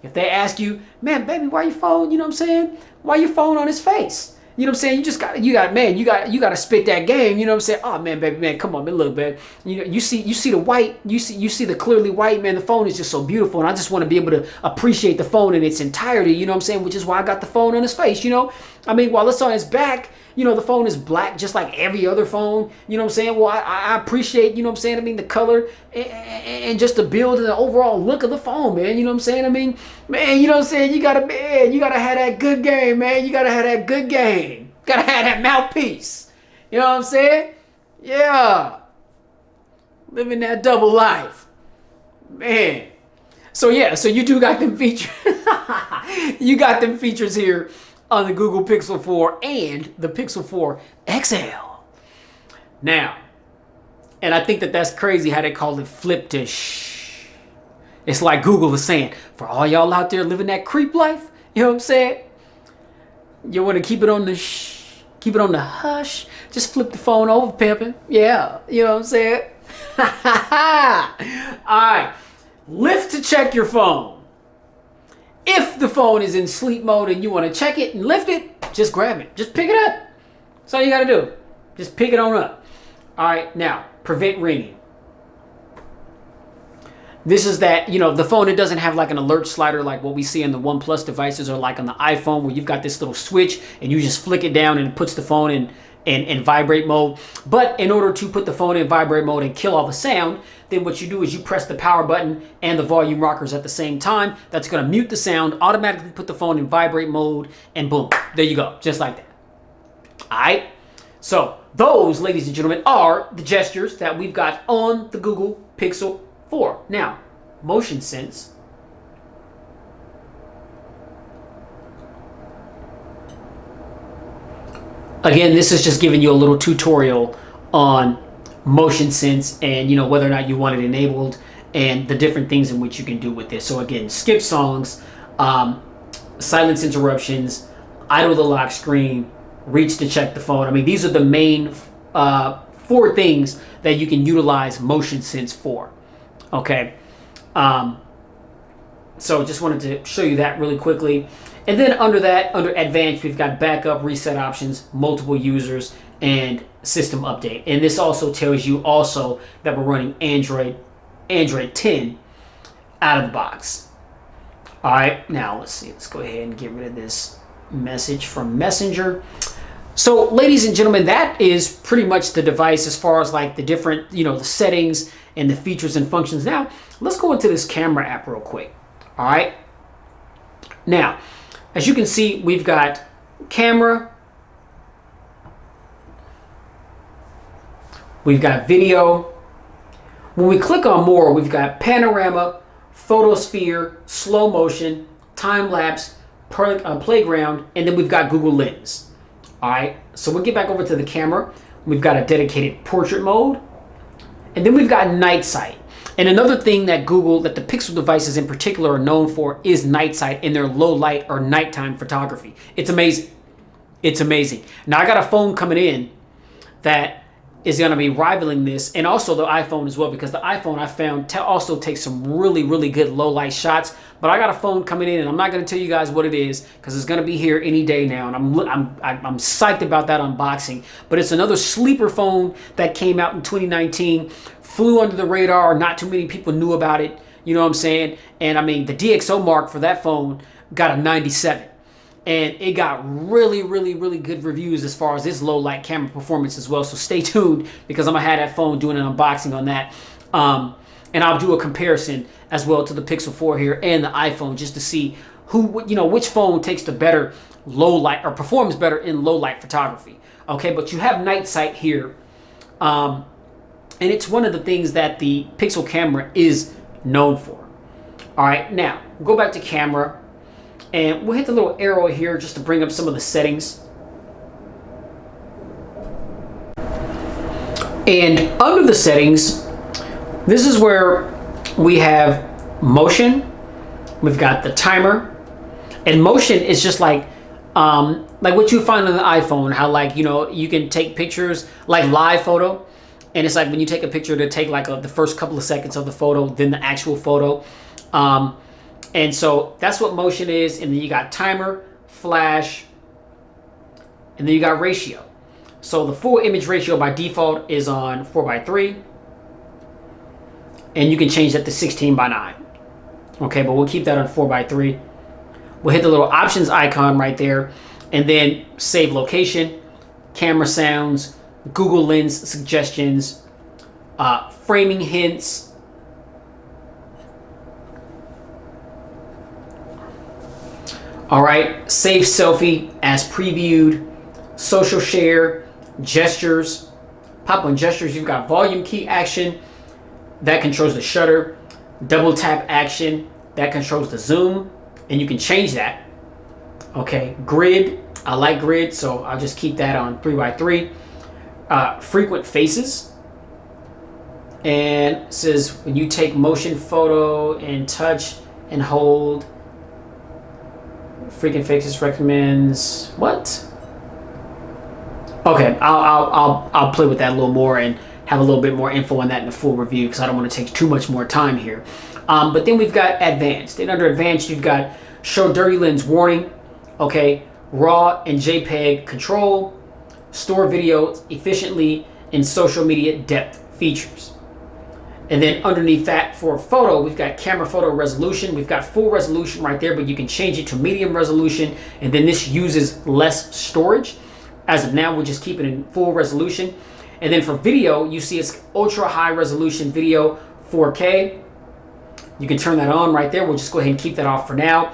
If they ask you, man, baby, why your phone, you know what I'm saying? Why your phone on his face? You know what I'm saying? You got to spit that game. You know what I'm saying? Oh man, baby, man, come on, man, look, man. You see the white, you see the clearly white, man. The phone is just so beautiful, and I just want to be able to appreciate the phone in its entirety. You know what I'm saying? Which is why I got the phone on his face. You know, I mean, while it's on its back, you know, the phone is black just like every other phone. You know what I'm saying? Well, I appreciate, you know what I'm saying? I mean, the color and just the build and the overall look of the phone, man. You know what I'm saying? I mean, man, you know what I'm saying? You gotta have that good game, man. You gotta have that good game. Gotta have that mouthpiece. You know what I'm saying? Yeah. Living that double life. Man. So yeah, so you do got them features. You got them features here on the Google Pixel 4 and the Pixel 4 XL. Now, and I think that that's crazy how they call it flip to shh. It's like Google is saying, for all y'all out there living that creep life, you know what I'm saying? You want to keep it on the shh, keep it on the hush, just flip the phone over, pimping. Yeah, you know what I'm saying? All right, lift to check your phone. If the phone is in sleep mode and you want to check it and lift it, just grab it. Just pick it up. That's all you got to do. Just pick it on up. All right, now, prevent ringing. This is that, you know, the phone, it doesn't have like an alert slider like what we see on the OnePlus devices or like on the iPhone where you've got this little switch and you just flick it down and it puts the phone in vibrate mode. But in order to put the phone in vibrate mode and kill all the sound, then what you do is you press the power button and the volume rockers at the same time. That's going to mute the sound, automatically put the phone in vibrate mode, and boom, there you go, just like that. All right, so those, ladies and gentlemen, are the gestures that we've got on the Google Pixel 4. Now, motion sense. Again, this is just giving you a little tutorial on motion sense and, you know, whether or not you want it enabled and the different things in which you can do with this. So again, skip songs, silence interruptions, idle the lock screen, reach to check the phone. I mean, these are the main 4 things that you can utilize motion sense for. Okay. So just wanted to show you that really quickly. And then under that, under advanced, we've got backup, reset options, multiple users, and system update. And this also tells you also that we're running Android 10 out of the box. All right, now let's see. Let's go ahead and get rid of this message from Messenger. So ladies and gentlemen, that is pretty much the device as far as like the different, you know, the settings and the features and functions. Now, let's go into this camera app real quick. All right. Now, as you can see, we've got camera, we've got video. When we click on more, we've got panorama, photosphere, slow motion, time lapse, playground, and then we've got Google Lens. All right, so we'll get back over to the camera. We've got a dedicated portrait mode, and then we've got night sight. And another thing that that the Pixel devices in particular are known for is night sight in their low light or nighttime photography. It's amazing. It's amazing. Now I got a phone coming in that is going to be rivaling this, and also the iPhone as well, because the iPhone I found also takes some really, really good low light shots. But I got a phone coming in, and I'm not going to tell you guys what it is because it's going to be here any day now, and I'm psyched about that unboxing. But it's another sleeper phone that came out in 2019, flew under the radar. Not too many people knew about it. You know what I'm saying? And I mean, the DxO mark for that phone got a 97. And it got really, really, really good reviews as far as its low light camera performance as well. So stay tuned because I'm gonna have that phone doing an unboxing on that. And I'll do a comparison as well to the Pixel 4 here and the iPhone just to see which phone takes the better low light or performs better in low light photography. Okay, but you have night sight here. And it's one of the things that the Pixel camera is known for. All right, now we'll go back to camera. And we'll hit the little arrow here just to bring up some of the settings. And under the settings, this is where we have motion. We've got the timer. And motion is just like what you find on the iPhone, how you can take pictures like live photo. And it's like when you take a picture to take the first couple of seconds of the photo, then the actual photo. And so that's what motion is. And then you got timer, flash, and then you got ratio. So the full image ratio by default is on 4:3. And you can change that to 16:9. Okay, but we'll keep that on 4:3. We'll hit the little options icon right there. and then save location, camera sounds, Google Lens suggestions, framing hints, all right, save selfie as previewed, social share, gestures, pop on gestures. You've got volume key action that controls the shutter, double tap action that controls the zoom, and you can change that. Okay, grid, I like grid, so I'll just keep that on 3x3. Frequent faces, and it says when you take motion photo and touch and hold, frequent faces recommends what? Okay, I'll play with that a little more and have a little bit more info on that in the full review, because I don't want to take too much more time here. But then we've got advanced, and under advanced you've got show dirty lens warning, okay, raw and JPEG control, store video efficiently, in social media depth features. And then underneath that for photo, we've got camera photo resolution. We've got full resolution right there, but you can change it to medium resolution, and then this uses less storage. As of now, we'll just keep it in full resolution. And then for video, you see it's ultra high resolution video, 4K. You can turn that on right there. We'll just go ahead and keep that off for now.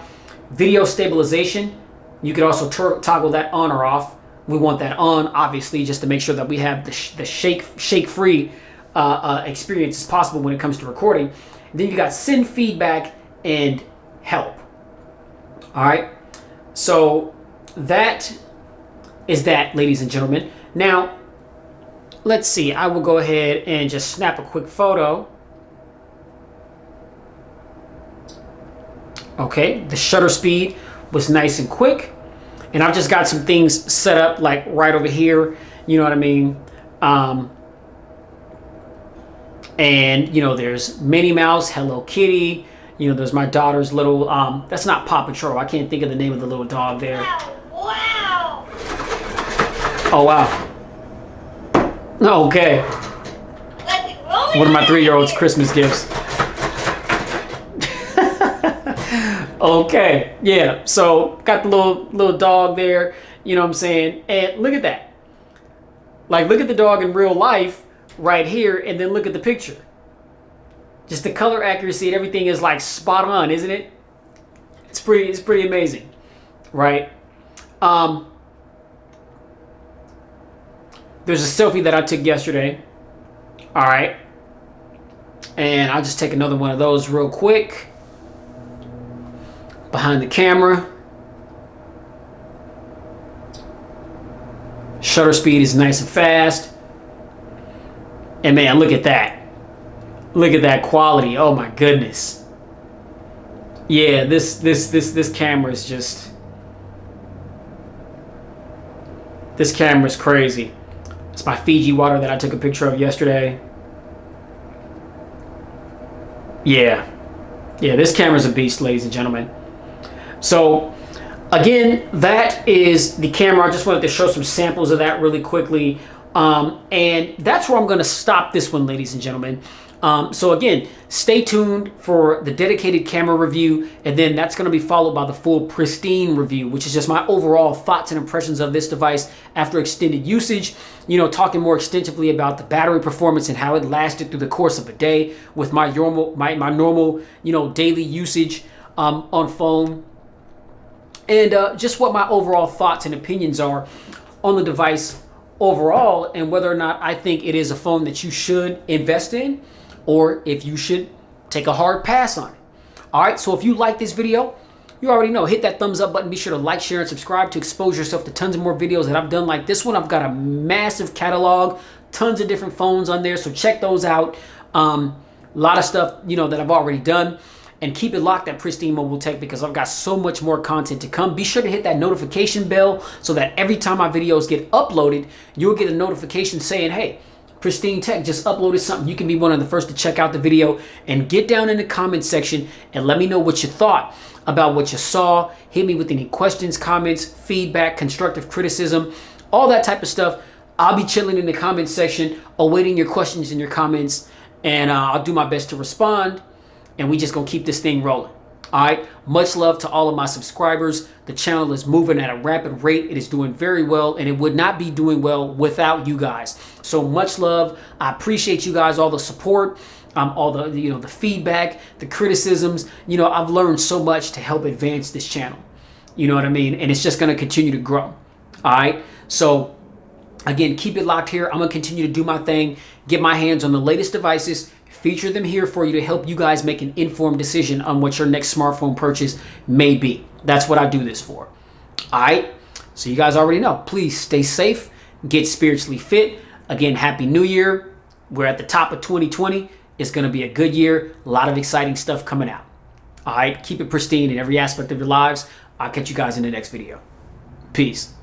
Video stabilization, you can also toggle that on or off. We want that on, obviously, just to make sure that we have the shake-free experience as possible when it comes to recording. And then you got send feedback and help. All right, so that is that, ladies and gentlemen. Now, let's see. I will go ahead and just snap a quick photo. Okay, the shutter speed was nice and quick. And I've just got some things set up like right over here. You know what I mean? And, you know, there's Minnie Mouse, Hello Kitty. You know, there's my daughter's little, that's not Paw Patrol. I can't think of the name of the little dog there. Wow. Oh, wow. Okay. One of my 3-year-old's Christmas gifts. Okay, yeah, so got the little dog there, you know what I'm saying? And look at that. Like, look at the dog in real life right here, and then look at the picture. Just the color accuracy and everything is like spot on, isn't it? It's pretty amazing, right? There's a selfie that I took yesterday. All right. And I'll just take another one of those real quick. Behind the camera. Shutter speed is nice and fast. And man, look at that. Look at that quality. Oh my goodness. Yeah, this camera is just, this camera is crazy. It's my Fiji water that I took a picture of yesterday. Yeah, this camera's a beast, ladies and gentlemen. So again, that is the camera. I just wanted to show some samples of that really quickly. And that's where I'm going to stop this one, ladies and gentlemen. So again, stay tuned for the dedicated camera review, and then that's going to be followed by the full pristine review, which is just my overall thoughts and impressions of this device after extended usage. You know, talking more extensively about the battery performance and how it lasted through the course of a day with my normal, you know, daily usage on phone. And just what my overall thoughts and opinions are on the device overall, and whether or not I think it is a phone that you should invest in, or if you should take a hard pass on it. All right, so if you like this video, you already know, hit that thumbs up button. Be sure to like, share, and subscribe to expose yourself to tons of more videos that I've done like this one. I've got a massive catalog, tons of different phones on there, so check those out. A lot of stuff, you know, that I've already done. And keep it locked at Pristine Mobile Tech, because I've got so much more content to come. Be sure to hit that notification bell so that every time my videos get uploaded, you'll get a notification saying, hey, Pristine Tech just uploaded something. You can be one of the first to check out the video, and get down in the comment section and let me know what you thought about what you saw. Hit me with any questions, comments, feedback, constructive criticism, all that type of stuff. I'll be chilling in the comment section, awaiting your questions and your comments, and I'll do my best to respond. And we just gonna keep this thing rolling. All right, much love to all of my subscribers. The channel is moving at a rapid rate. It is doing very well, and it would not be doing well without you guys. So much love. I appreciate you guys, all the support, all the the feedback, the criticisms. I've learned so much to help advance this channel. You know what I mean? And it's just going to continue to grow. All right. So again, keep it locked here. I'm going to continue to do my thing, get my hands on the latest devices, feature them here for you to help you guys make an informed decision on what your next smartphone purchase may be. That's what I do this for. All right. So you guys already know. Please stay safe, get spiritually fit. Again, Happy New Year. We're at the top of 2020. It's going to be a good year. A lot of exciting stuff coming out. All right. Keep it pristine in every aspect of your lives. I'll catch you guys in the next video. Peace.